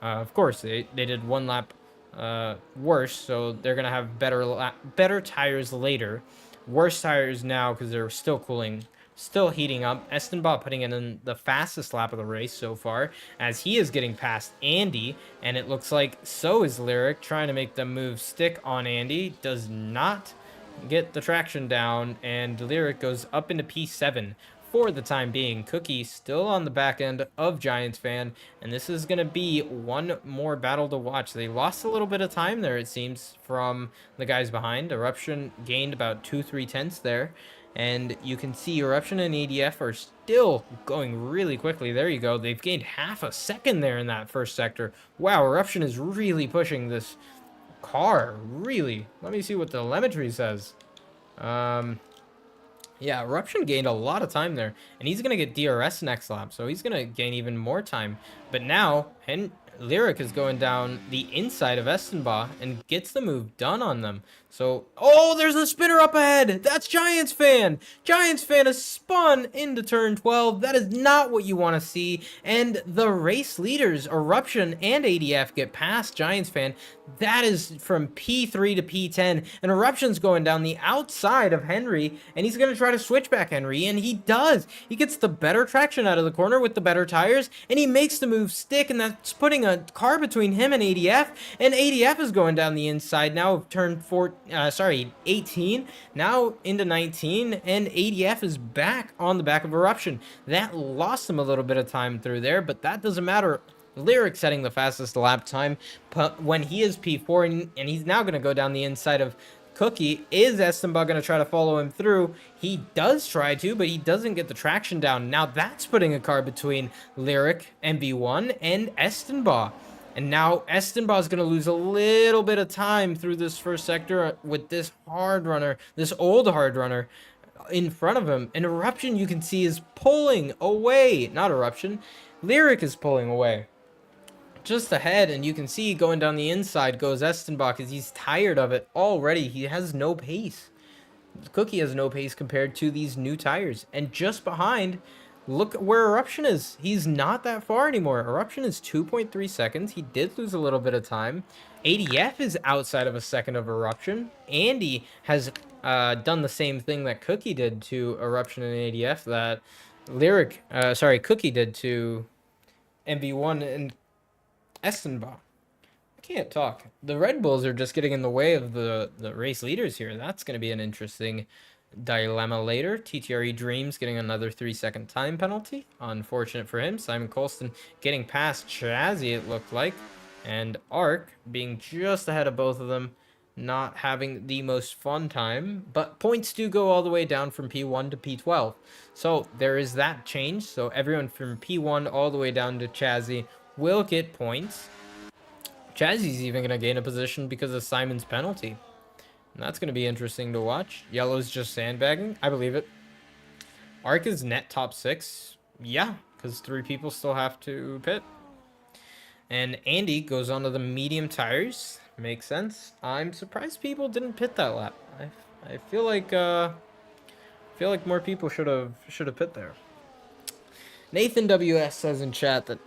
Of course, they did 1 lap worse, so they're gonna have better tires later. Worse tires now because they're still cooling, still heating up. Estenbaugh putting in the fastest lap of the race so far, as he is getting past Andy, and it looks like so is Lyric, trying to make the move stick on Andy. Does not get the traction down, and Lyric goes up into P7 for the time being. Cookie still on the back end of Giants fan, and this is going to be one more battle to watch. They lost a little bit of time there, it seems, from the guys behind. Eruption gained about 2-3 tenths there, and you can see Eruption and ADF are still going really quickly. There you go. They've gained half a second there in that first sector. Wow, Eruption is really pushing this car, really. Let me see what the telemetry says. Yeah, Eruption gained a lot of time there, and he's going to get DRS next lap, so he's going to gain even more time. But now, Lyric is going down the inside of Estenbaugh and gets the move done on them. So, oh, there's a spinner up ahead. That's Giants fan. Giants fan has spun into turn 12. That is not what you want to see. And the race leaders, Eruption and ADF, get past Giants fan. That is from P3 to P10. And Eruption's going down the outside of Henry, and he's going to try to switch back Henry, and he does. He gets the better traction out of the corner with the better tires, and he makes the move stick, and that's putting a car between him and ADF, and ADF is going down the inside now of turn 18, now into 19, and ADF is back on the back of Eruption. That lost him a little bit of time through there, but that doesn't matter. Lyric setting the fastest lap time when he is P4, and he's now going to go down the inside of Cookie. Is Estenbaugh going to try to follow him through? He does try to, but he doesn't get the traction down. Now that's putting a car between Lyric, MB1, and Estenbaugh. And now Estenbaugh is going to lose a little bit of time through this first sector with this hard runner, this old hard runner in front of him. And Eruption, you can see, is pulling away. Not Eruption. Lyric is pulling away. Just ahead, and you can see going down the inside goes Estenbaugh because he's tired of it already. He has no pace. Cookie has no pace compared to these new tires. And just behind, look where Eruption is. He's not that far anymore. Eruption is 2.3 seconds. He did lose a little bit of time. ADF is outside of a second of Eruption. Andy has done the same thing that Cookie did to Eruption and ADF that Cookie did to MB1 and Estenbaugh. I can't talk. The Red Bulls are just getting in the way of the race leaders here. That's going to be an interesting dilemma later. TTRE Dreams getting another 3-second time penalty. Unfortunate for him. Simon Colston getting past Chazzy, it looked like. And Ark being just ahead of both of them. Not having the most fun time. But points do go all the way down from P1 to P12. So there is that change. So everyone from P1 all the way down to Chazzy will get points. Chazzy's even going to gain a position because of Simon's penalty. And that's going to be interesting to watch. Yellow's just sandbagging. I believe it. Ark is net top 6. Yeah, because 3 people still have to pit. And Andy goes onto the medium tires. Makes sense. I'm surprised people didn't pit that lap. I feel like more people should have pit there. Nathan WS says in chat that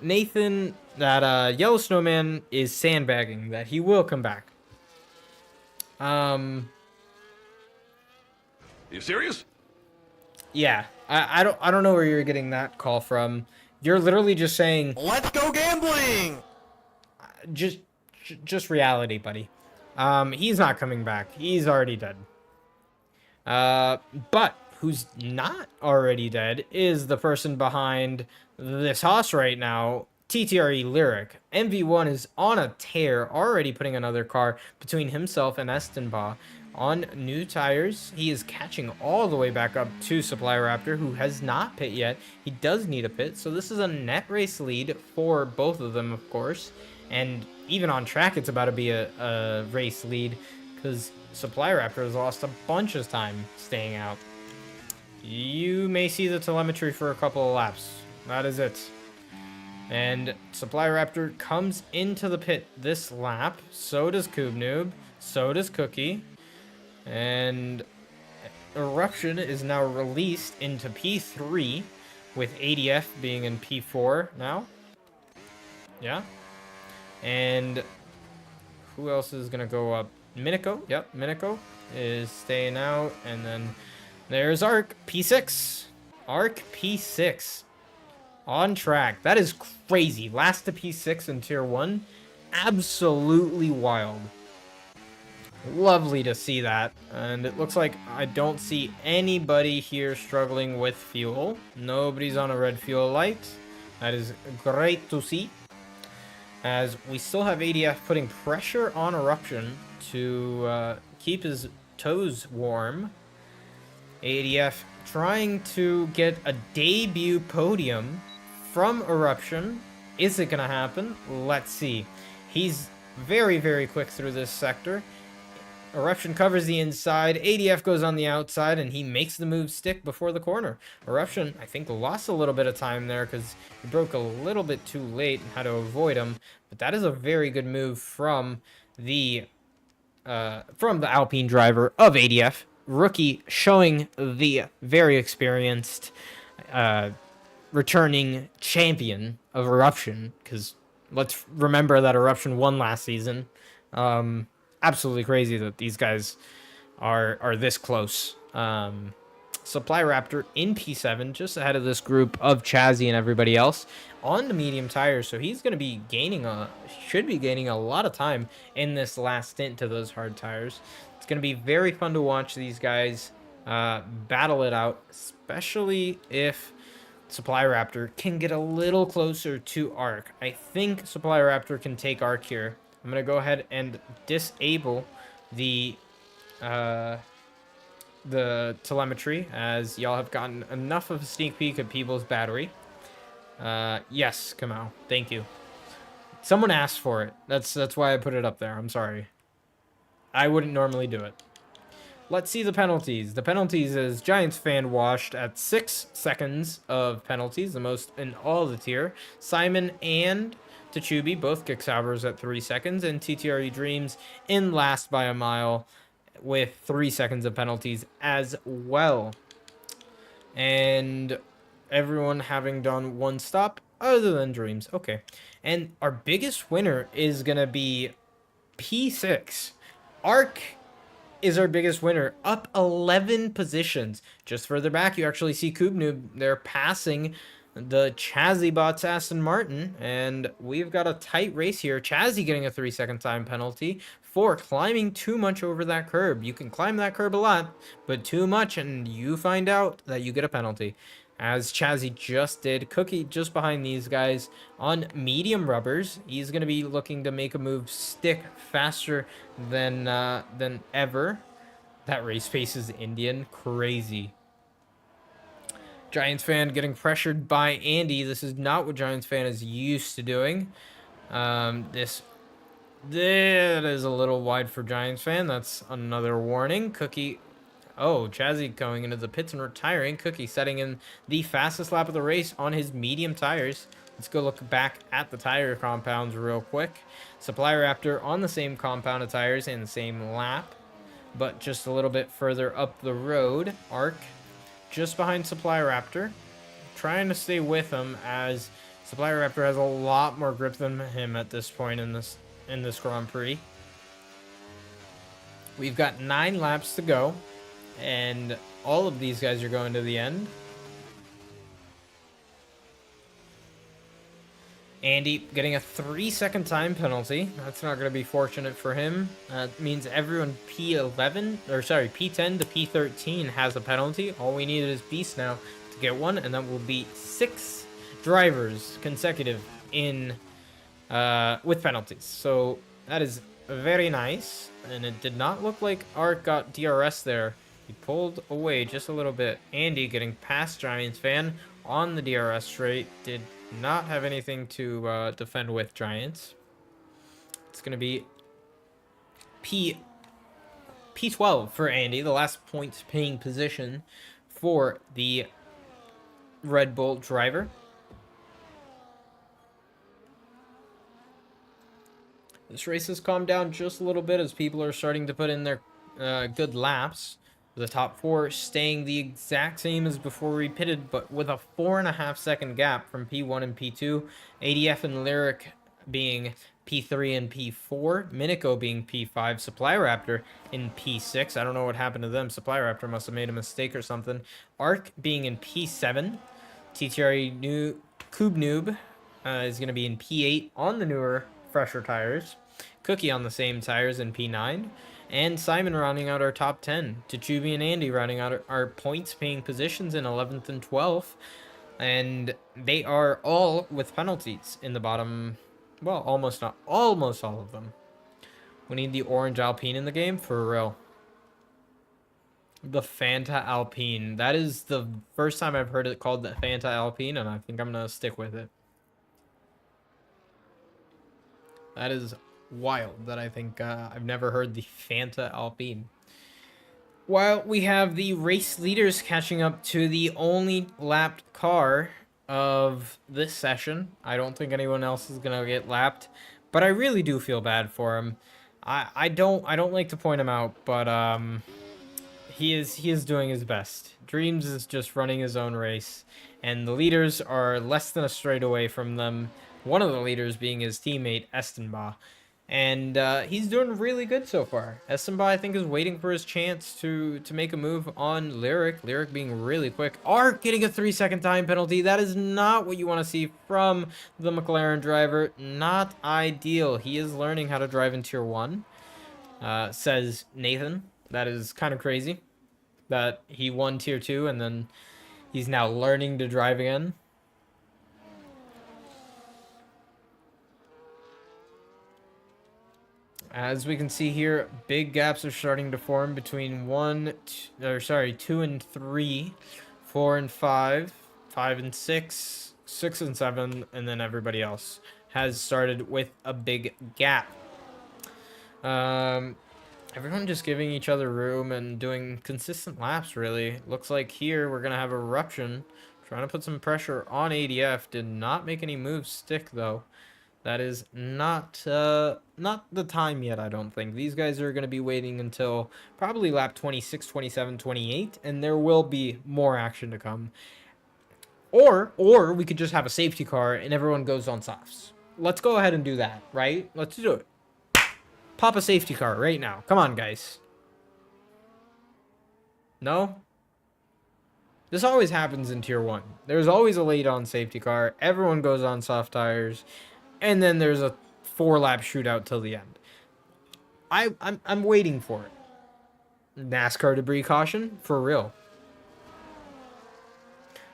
Yellow Snowman is sandbagging, that he will come back. You serious? Yeah, I don't know where you're getting that call from. You're literally just saying, Let's go gambling! just reality, buddy. He's not coming back. He's already dead. But who's not already dead is the person behind this hoss right now, TTRE Lyric. MV1 is on a tear, already putting another car between himself and Estenbaugh. On new tires, he is catching all the way back up to Supply Raptor, who has not pit yet. He does need a pit, so this is a net race lead for both of them, of course. And even on track, it's about to be a race lead, because Supply Raptor has lost a bunch of time staying out. You may see the telemetry for a couple of laps. That is it. And Supply Raptor comes into the pit this lap. So does Coob Noob. So does Cookie. And Eruption is now released into P3, with ADF being in P4 now. Yeah. And who else is going to go up? Minico. Yep, Minico is staying out. And then there's Arc P6. Arc P6 on track. That is crazy. Last to P6 in Tier 1. Absolutely wild. Lovely to see that. And it looks like I don't see anybody here struggling with fuel. Nobody's on a red fuel light. That is great to see, as we still have ADF putting pressure on Eruption to keep his toes warm. ADF trying to get a debut podium from Eruption. Is it going to happen? Let's see. He's very, very quick through this sector. Eruption covers the inside, ADF goes on the outside, and he makes the move stick before the corner. Eruption, I think, lost a little bit of time there because he broke a little bit too late and had to avoid him. But that is a very good move from the Alpine driver of ADF. Rookie showing the very experienced returning champion of Eruption, because let's remember that Eruption won last season. Absolutely crazy that these guys are this close. Supply Raptor in P7, just ahead of this group of Chazzy and everybody else on the medium tires. So he's going to be should be gaining a lot of time in this last stint to those hard tires. It's going to be very fun to watch these guys battle it out, especially if Supply Raptor can get a little closer to Arc. I think Supply Raptor can take Arc here. I'm going to go ahead and disable the telemetry, as y'all have gotten enough of a sneak peek at people's battery. Yes, Kamau. Thank you. Someone asked for it. That's why I put it up there. I'm sorry. I wouldn't normally do it. Let's see the penalties. The penalties is Giants fan washed at 6 seconds of penalties, the most in all the tier. Simon and Tachubi both kick Salvers at 3 seconds, and TTRE Dreams in last by a mile with 3 seconds of penalties as well. And everyone having done one stop other than Dreams. Okay. And our biggest winner is going to be P6. Arc is our biggest winner, up 11 positions. Just further back, you actually see Coob Noob. They're passing the Chazzy bots Aston Martin, and we've got a tight race here. Chazzy getting a 3-second time penalty for climbing too much over that curb. You can climb that curb a lot, but too much and you find out that you get a penalty, as Chazzy just did. Cookie just behind these guys on medium rubbers. He's going to be looking to make a move stick faster than ever. That race pace is Indian. Crazy. Giants fan getting pressured by Andy. This is not what Giants fan is used to doing. That is a little wide for Giants fan. That's another warning. Cookie. Oh, Chazzy going into the pits and retiring. Cookie setting in the fastest lap of the race on his medium tires. Let's go look back at the tire compounds real quick. Supply Raptor on the same compound of tires and the same lap. but just a little bit further up the road. Arc just behind Supply Raptor, trying to stay with him as Supply Raptor has a lot more grip than him at this point in this Grand Prix. We've got 9 laps to go, and all of these guys are going to the end. Andy getting a 3-second time penalty. That's not going to be fortunate for him. That means everyone P10 to P13 has a penalty. All we need is Beast now to get one, and that will be 6 drivers consecutive in with penalties. So that is very nice, and it did not look like Art got DRS there. He pulled away just a little bit. Andy getting past Giants fan on the DRS straight. Did not have anything to defend with Giants. It's going to be P12 for Andy, the last points paying position for the Red Bull driver. This race has calmed down just a little bit as people are starting to put in their good laps. The top 4 staying the exact same as before we pitted, but with a 4.5-second gap from P1 and P2. ADF and Lyric being P3 and P4. Minico being P5. Supply Raptor in P6. I don't know what happened to them. Supply Raptor must have made a mistake or something. Arc being in P7. TTRE Cube Noob is going to be in P8 on the newer, fresher tires. Cookie on the same tires in P9. And Simon rounding out our top 10. Tachubi and Andy rounding out our points paying positions in 11th and 12th. And they are all with penalties in the bottom. Well, almost all of them. We need the orange Alpine in the game for real. The Fanta Alpine. That is the first time I've heard it called the Fanta Alpine, and I think I'm going to stick with it. That is wild that I think I've never heard the Fanta Alpine. While we have the race leaders catching up to the only lapped car of this session. I don't think anyone else is gonna get lapped, but I really do feel bad for him. I don't like to point him out, but he is doing his best. Dreams is just running his own race, and the leaders are less than a straight away from them. One of the leaders being his teammate Estenba. And he's doing really good so far. Estenba, I think, is waiting for his chance to make a move on Lyric. Lyric being really quick. Art getting a 3-second time penalty. That is not what you want to see from the McLaren driver. Not ideal. He is learning how to drive in Tier 1, says Nathan. That is kind of crazy that he won Tier 2 and then he's now learning to drive again. As we can see here, big gaps are starting to form between 2 and 3, 4 and 5, 5 and 6, 6 and 7, and then everybody else has started with a big gap. Everyone just giving each other room and doing consistent laps, really. Looks like here we're going to have Eruption trying to put some pressure on ADF. Did not make any moves stick, though. That is not the time yet, I don't think. These guys are going to be waiting until probably lap 26, 27, 28, and there will be more action to come. Or we could just have a safety car and everyone goes on softs. Let's go ahead and do that, right? Let's do it. Pop a safety car right now. Come on, guys. No? This always happens in Tier 1. There's always a late-on safety car. Everyone goes on soft tires. And then there's a 4-lap shootout till the end. I'm waiting for it. NASCAR debris caution? For real.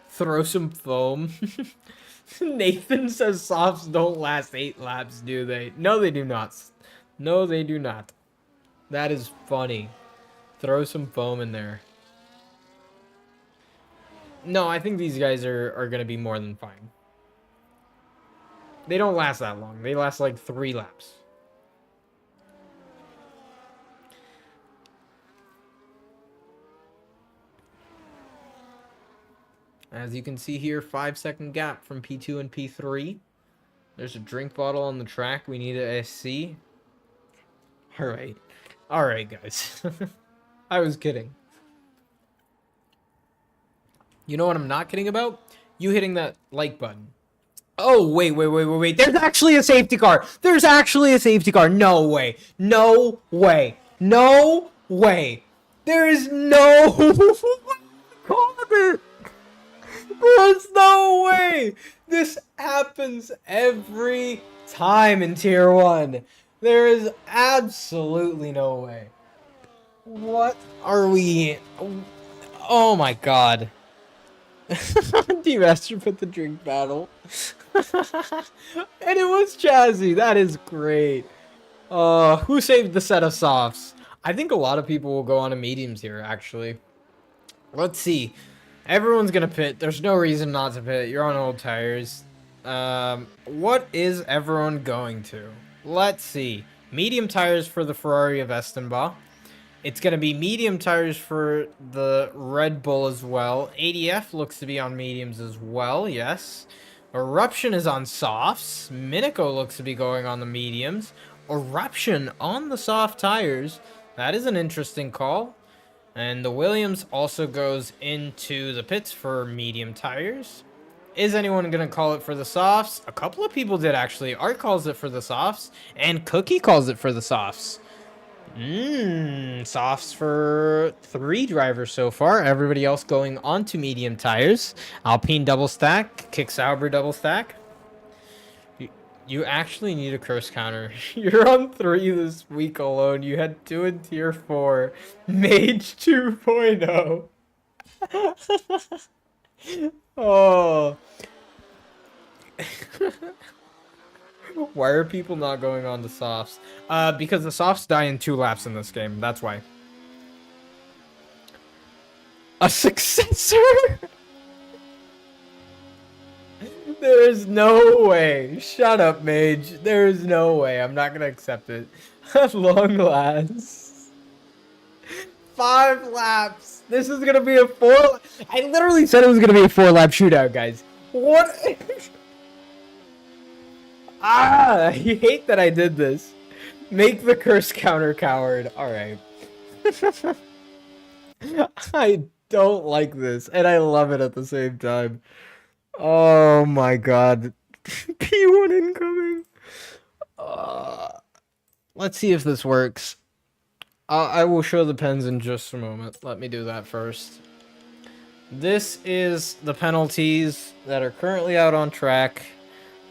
Throw some foam. Nathan says softs don't last 8 laps, do they? No, they do not. No, they do not. That is funny. Throw some foam in there. No, I think these guys are going to be more than fine. They don't last that long. They last like 3 laps. As you can see here, 5-second gap from P2 and P3. There's a drink bottle on the track. We need a SC. Alright. Alright, guys. I was kidding. You know what I'm not kidding about? You hitting that like button. Oh, wait. There's actually a safety car. There's actually a safety car. No way. No way. No way. There is no... There's no way. This happens every time in Tier 1. There is absolutely no way. What are we... Oh my god. DMaster put the drink battle. And it was Chazzy. That is great. Who saved the set of softs? I think a lot of people will go on to mediums here, actually. Let's see. Everyone's gonna pit. There's no reason not to pit. You're on old tires. What is everyone going to? Let's see. Medium tires for the Ferrari of Estenbach. It's going to be medium tires for the Red Bull as well. ADF looks to be on mediums as well, yes. Eruption is on softs. Minico looks to be going on the mediums. Eruption on the soft tires. That is an interesting call. And the Williams also goes into the pits for medium tires. Is anyone going to call it for the softs? A couple of people did, actually. Art calls it for the softs. And Cookie calls it for the softs. Softs for 3 drivers so far. Everybody else going on to medium tires. Alpine double stack. Kick Sauber double stack. You actually need a curse counter. You're on 3 this week alone. You had 2 in Tier 4. Mage 2.0. Oh. Why are people not going on to softs? Because the softs die in 2 laps in this game. That's why. A successor? There is no way. Shut up, Mage. There is no way. I'm not gonna accept it. At long last. 5 laps. This is gonna be a 4... I literally said it was gonna be a 4-lap shootout, guys. What? I hate that I did this. Make the curse counter coward. Alright. I don't like this, and I love it at the same time. Oh my god. P1 incoming. Let's see if this works. I will show the pens in just a moment. Let me do that first. This is the penalties that are currently out on track.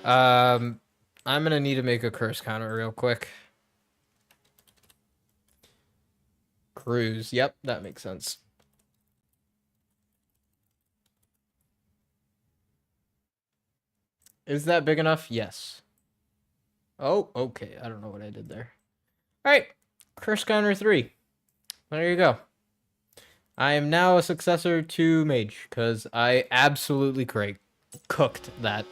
I'm gonna need to make a curse counter real quick. Cruise. Yep, that makes sense. Is that big enough? Yes. Oh, okay. I don't know what I did there. Alright. Curse counter 3. There you go. I am now a successor to Mage, because I absolutely cooked that.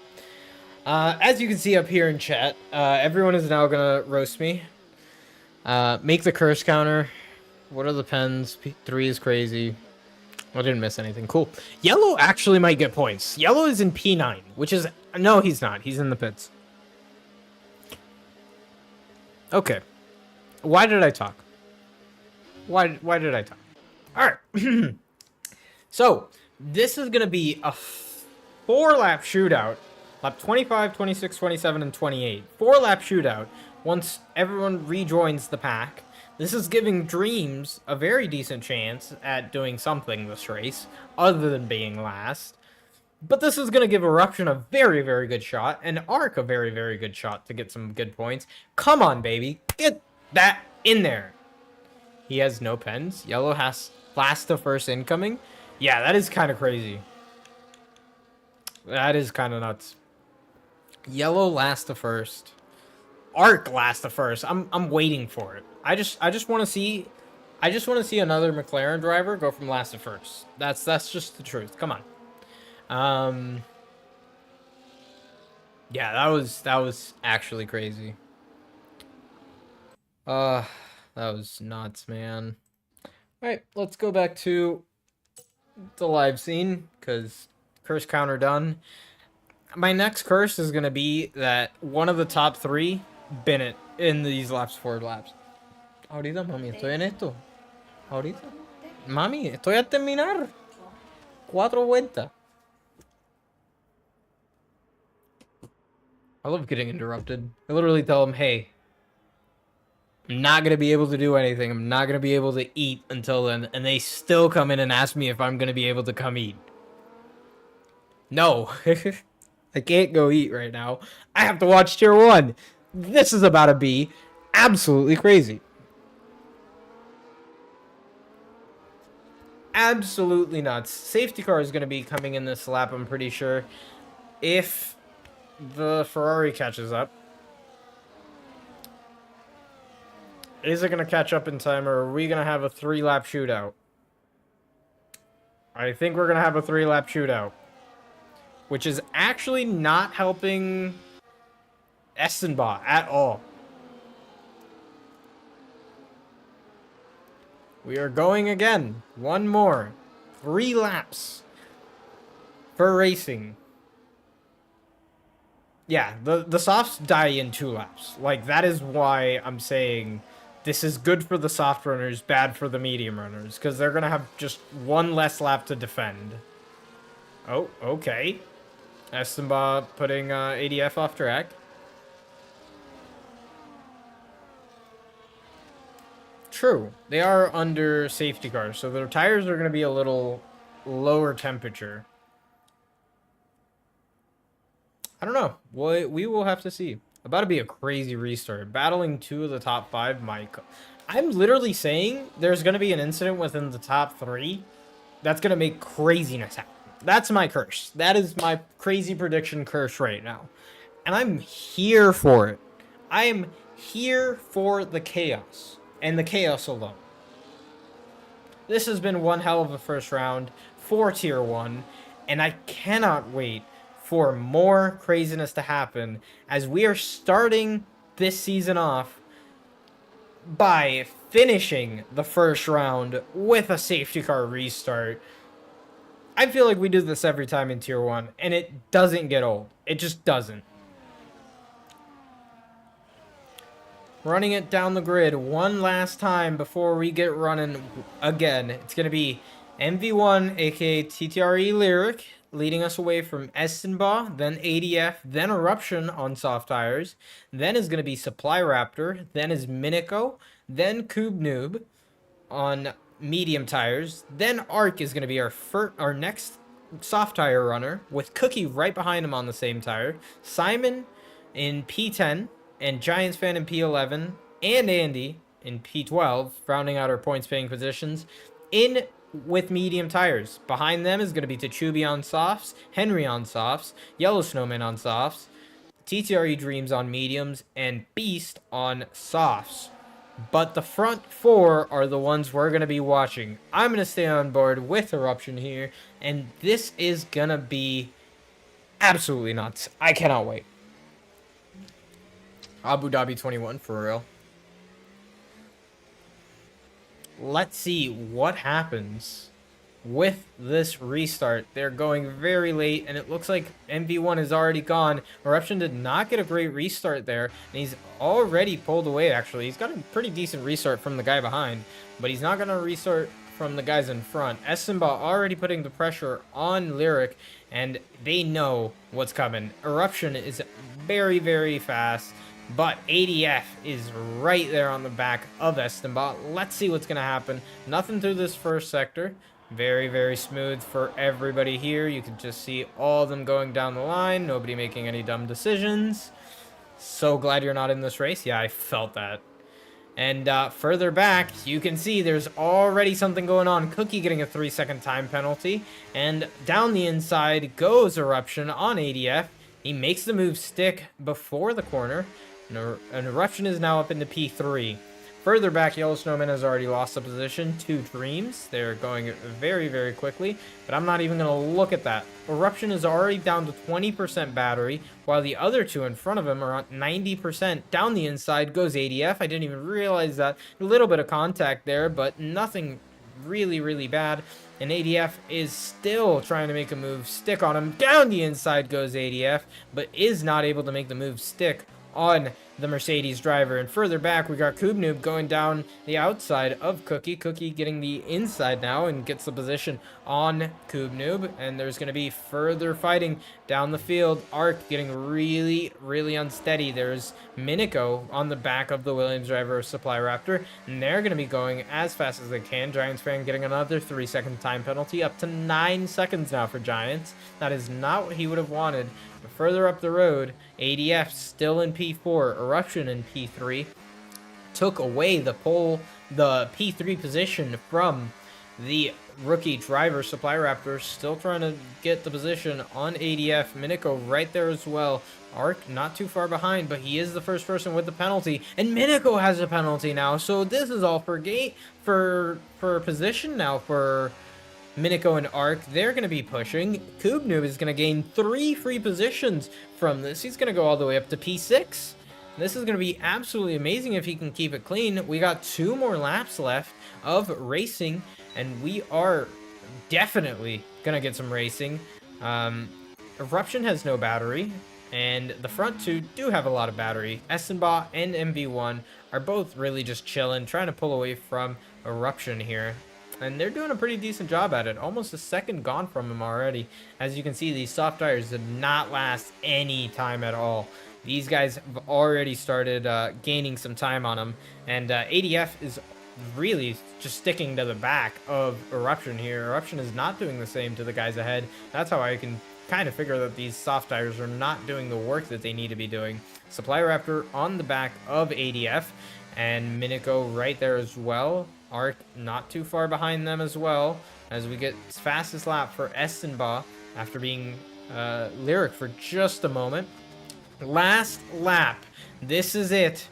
As you can see up here in chat, everyone is now gonna roast me. Make the curse counter. What are the pens? P3 is crazy. I didn't miss anything. Cool. Yellow actually might get points. Yellow is in P9, which is... No, he's not. He's in the pits. Okay. Why did I talk? Why did I talk? Alright. So, this is gonna be a 4-lap shootout. Lap 25, 26, 27, and 28. 4-lap shootout once everyone rejoins the pack. This is giving Dreams a very decent chance at doing something this race, other than being last. But this is going to give Eruption a very, very good shot, and Arc a very, very good shot to get some good points. Come on, baby. Get that in there. He has no pens. Yellow has last to first incoming. Yeah, that is kind of crazy. That is kind of nuts. Yellow last to first. Arc last to first. I'm waiting for it. I just want to see another McLaren driver go from last to first. That's just the truth. Come on. Yeah, that was actually crazy. That was nuts, man. All right, let's go back to the live scene because curse counter done. My next curse is going to be that one of the top 3 bin it in these laps, 4 laps. Ahorita, mami, estoy en esto. Ahorita. Mami, estoy a terminar. 4 vueltas. I love getting interrupted. I literally tell them, hey, I'm not going to be able to do anything. I'm not going to be able to eat until then. And they still come in and ask me if I'm going to be able to come eat. No. I can't go eat right now. I have to watch Tier 1. This is about to be absolutely crazy. Absolutely nuts. Safety car is going to be coming in this lap, I'm pretty sure. If the Ferrari catches up. Is it going to catch up in time, or are we going to have a 3-lap shootout? I think we're going to have a 3-lap shootout. Which is actually not helping Estenbach at all. We are going again. One more. 3 laps for racing. Yeah, the softs die in 2 laps. Like, that is why I'm saying this is good for the soft runners, bad for the medium runners. Because they're going to have just 1 less lap to defend. Oh, okay. Estenbach putting ADF off track. True. They are under safety cars, so their tires are going to be a little lower temperature. I don't know. We will have to see. About to be a crazy restart. Battling 2 of the top 5. I'm literally saying there's going to be an incident within the top 3 that's going to make craziness happen. That's my curse. That is my crazy prediction curse right now. And I'm here for it. I am here for the chaos. And the chaos alone. This has been one hell of a first round for Tier 1. And I cannot wait for more craziness to happen as we are starting this season off by finishing the first round with a safety car restart. I feel like we do this every time in Tier 1, and it doesn't get old. It just doesn't. Running it down the grid one last time before we get running again. It's going to be MV1, aka TTRE Lyric, leading us away from Estenbach, then ADF, then Eruption on soft tires. Then is going to be Supply Raptor, then is Minico, then Cube Noob on medium tires. Then Arc is going to be our next soft tire runner, with Cookie right behind him on the same tire. Simon in P10, and Giants Fan in P11, and Andy in P12, rounding out our points paying positions, in with medium tires. Behind them is going to be Tachubi on softs, Henry on softs, Yellow Snowman on softs, TTRE Dreams on mediums, and Beast on softs. But the front 4 are the ones we're going to be watching. I'm going to stay on board with Eruption here, and this is going to be absolutely nuts. I cannot wait. Abu Dhabi 21 for real. Let's see what happens with this restart. They're going very late, and it looks like MV1 is already gone. Eruption did not get a great restart there, and he's already pulled away, actually. He's got a pretty decent restart from the guy behind, but he's not going to restart from the guys in front. Estenbach already putting the pressure on Lyric, and they know what's coming. Eruption is very, very fast. But ADF is right there on the back of Estenbach. Let's see what's going to happen. Nothing through this first sector. Very, very smooth for everybody here. You can just see all of them going down the line. Nobody making any dumb decisions. So glad you're not in this race. Yeah, I felt that. And further back, you can see there's already something going on. Cookie getting a 3-second time penalty. And down the inside goes Eruption on ADF. He makes the move stick before the corner. An Eruption is now up into P3. Further back, Yellow Snowman has already lost the position to Dreams. They're going very, very quickly, but I'm not even going to look at that. Eruption is already down to 20% battery, while the other 2 in front of him are at 90%. Down the inside goes ADF. I didn't even realize that. A little bit of contact there, but nothing really, really bad. and ADF is still trying to make a move stick on him. Down the inside goes ADF, but is not able to make the move stick on the Mercedes driver. And further back, we got Noob going down the outside of Cookie. Cookie getting the inside now and gets the position on Noob. And there's going to be further fighting down the field. Arc getting really, really unsteady. There's Minico on the back of the Williams driver, Supply Raptor, and they're going to be going as fast as they can. Giants fan getting another 3-second time penalty, up to 9 seconds now for Giants. That is not what he would have wanted. But further up the road, ADF still in P4, Eruption in P3, took away the P3 position from the rookie driver. Supply Raptor still trying to get the position on ADF. Minico right there as well. Arc not too far behind, but he is the first person with the penalty, and Minico has a penalty now. So this is all for position now for Minico and Arc. They're going to be pushing. Noob is going to gain 3 free positions from this. He's going to go all the way up to P6. This is going to be absolutely amazing if he can keep it clean. We got 2 more laps left of racing, and we are definitely going to get some racing. Eruption has no battery, and the front 2 do have a lot of battery. Essenbaugh and MV1 are both really just chilling, trying to pull away from Eruption here. And they're doing a pretty decent job at it. Almost a second gone from him already. As you can see, these soft tires did not last any time at all. These guys have already started gaining some time on them. And ADF is really just sticking to the back of Eruption here. Eruption is not doing the same to the guys ahead. That's how I can kind of figure that these soft tires are not doing the work that they need to be doing. Supply Raptor on the back of ADF. And Minico right there as well. Arc not too far behind them as well, as we get fastest lap for Essenbaugh after being Lyric for just a moment. Last lap. This is it.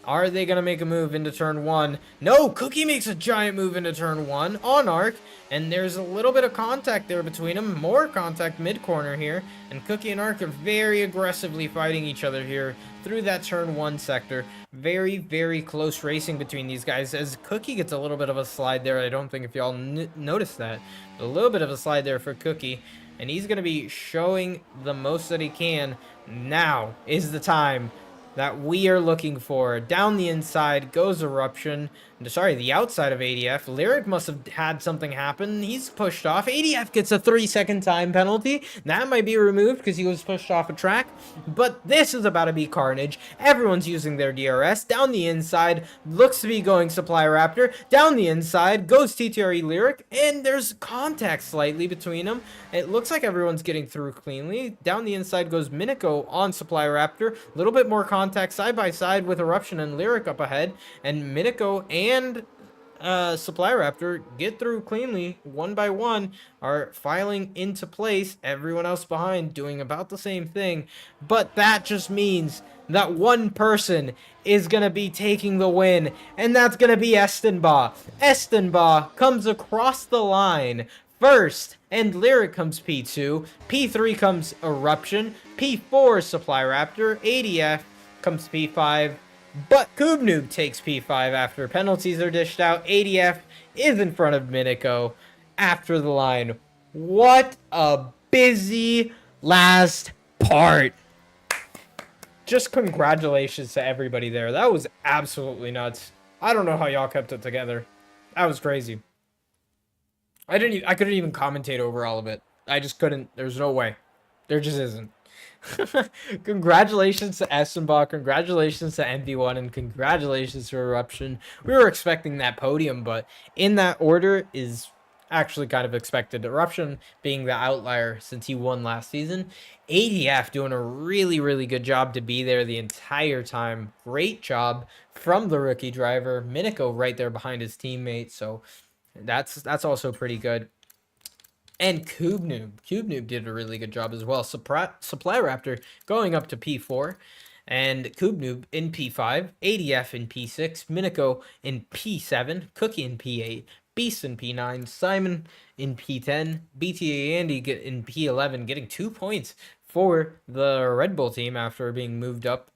Are they going to make a move into turn 1? No, Cookie makes a giant move into turn 1 on Arc, and there's a little bit of contact there between them. More contact mid-corner here, and Cookie and Arc are very aggressively fighting each other here through that turn 1 sector. Very, very close racing between these guys, as Cookie gets a little bit of a slide there. I don't think if y'all noticed that. A little bit of a slide there for Cookie, and he's going to be showing the most that he can. Now is the time that we are looking for. Down the inside goes Eruption. Sorry, the outside of ADF. Lyric must have had something happen. He's pushed off. ADF gets a 3-second time penalty. That might be removed because he was pushed off a track. But this is about to be carnage. Everyone's using their DRS. Down the inside, looks to be going Supply Raptor. Down the inside goes TTRE Lyric. And there's contact slightly between them. It looks like everyone's getting through cleanly. Down the inside goes Minico on Supply Raptor. A little bit more contact side by side with Eruption and Lyric up ahead. And Minico and Supply Raptor get through cleanly, one by one, are filing into place. Everyone else behind doing about the same thing. But that just means that one person is going to be taking the win, and that's going to be Essenbaugh. Essenbaugh comes across the line first, and Lyric comes P2. P3 comes Eruption. P4 Supply Raptor. ADF comes P5. But Noob takes P5 after penalties are dished out. ADF is in front of Minico after the line. What a busy last part. Just congratulations to everybody there. That was absolutely nuts. I don't know how y'all kept it together. That was crazy. I couldn't even commentate over all of it. I just couldn't. There's no way. There just isn't. Congratulations to Essenbaugh, congratulations to MV1, and congratulations to Eruption. We were expecting that podium, but in that order is actually kind of expected. Eruption being the outlier since he won last season. ADF doing a really, really good job to be there the entire time. Great job from the rookie driver. Minico right there behind his teammate, so that's also pretty good. And Noob did a really good job as well. Supply Raptor going up to P4. And Noob in P5. ADF in P6. Minico in P7. Cookie in P8. Beast in P9. Simon in P10. BTA Andy in P11. Getting 2 points for the Red Bull team after being moved up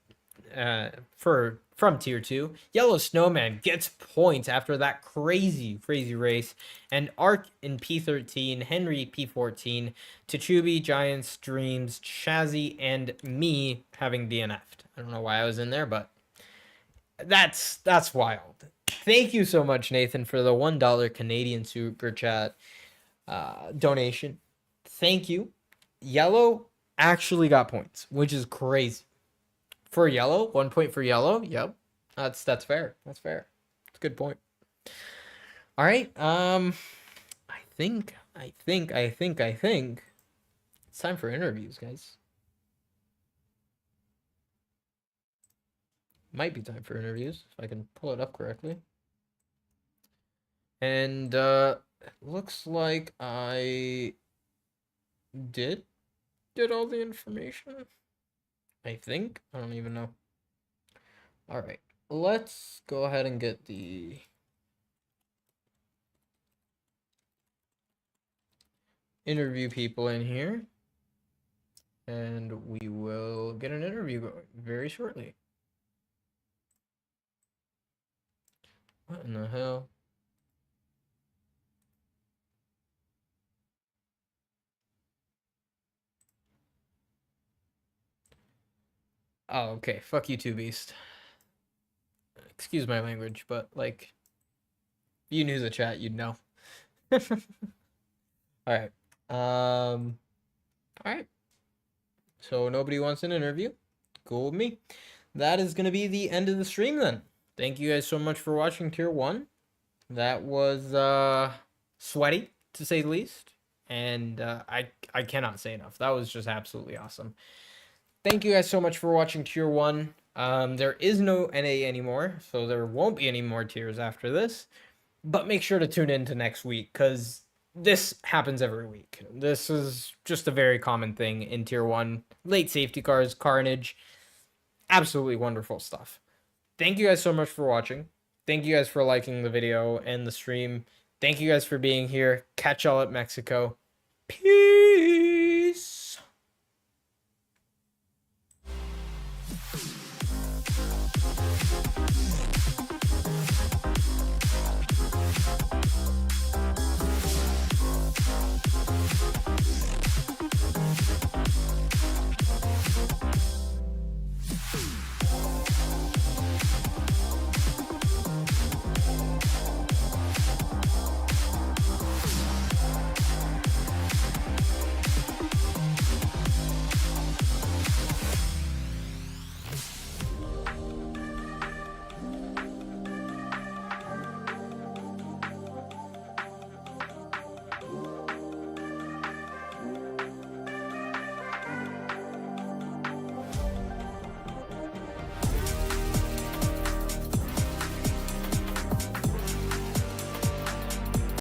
from tier 2. Yellow Snowman gets points after that crazy race, and Ark in P13, Henry P14, Tachubi, Giants, Dreams, Shazzy, and me having DNF'd. I don't know why I was in there, but that's wild. Thank you so much, Nathan, for the $1 Canadian super chat donation. Thank you. Yellow actually got points, which is crazy. For yellow, 1 point for yellow. Yep. That's fair. That's fair. It's a good point. All right. I think it's time for interviews, guys. Might be time for interviews if I can pull it up correctly. And looks like I did all the information. I think. I don't even know. All right. Let's go ahead and get the interview people in here. And we will get an interview going very shortly. What in the hell? Oh, okay. Fuck you too, Beast. Excuse my language, but like, if you knew the chat, you'd know. All right. All right. So nobody wants an interview. Cool with me. That is going to be the end of the stream then. Thank you guys so much for watching Tier 1. That was sweaty, to say the least. And I cannot say enough. That was just absolutely awesome. Thank you guys so much for watching Tier 1. There is no NA anymore, so there won't be any more tiers after this. But make sure to tune in to next week, because this happens every week. This is just a very common thing in Tier 1. Late safety cars, carnage. Absolutely wonderful stuff. Thank you guys so much for watching. Thank you guys for liking the video and the stream. Thank you guys for being here. Catch y'all at Mexico. Peace!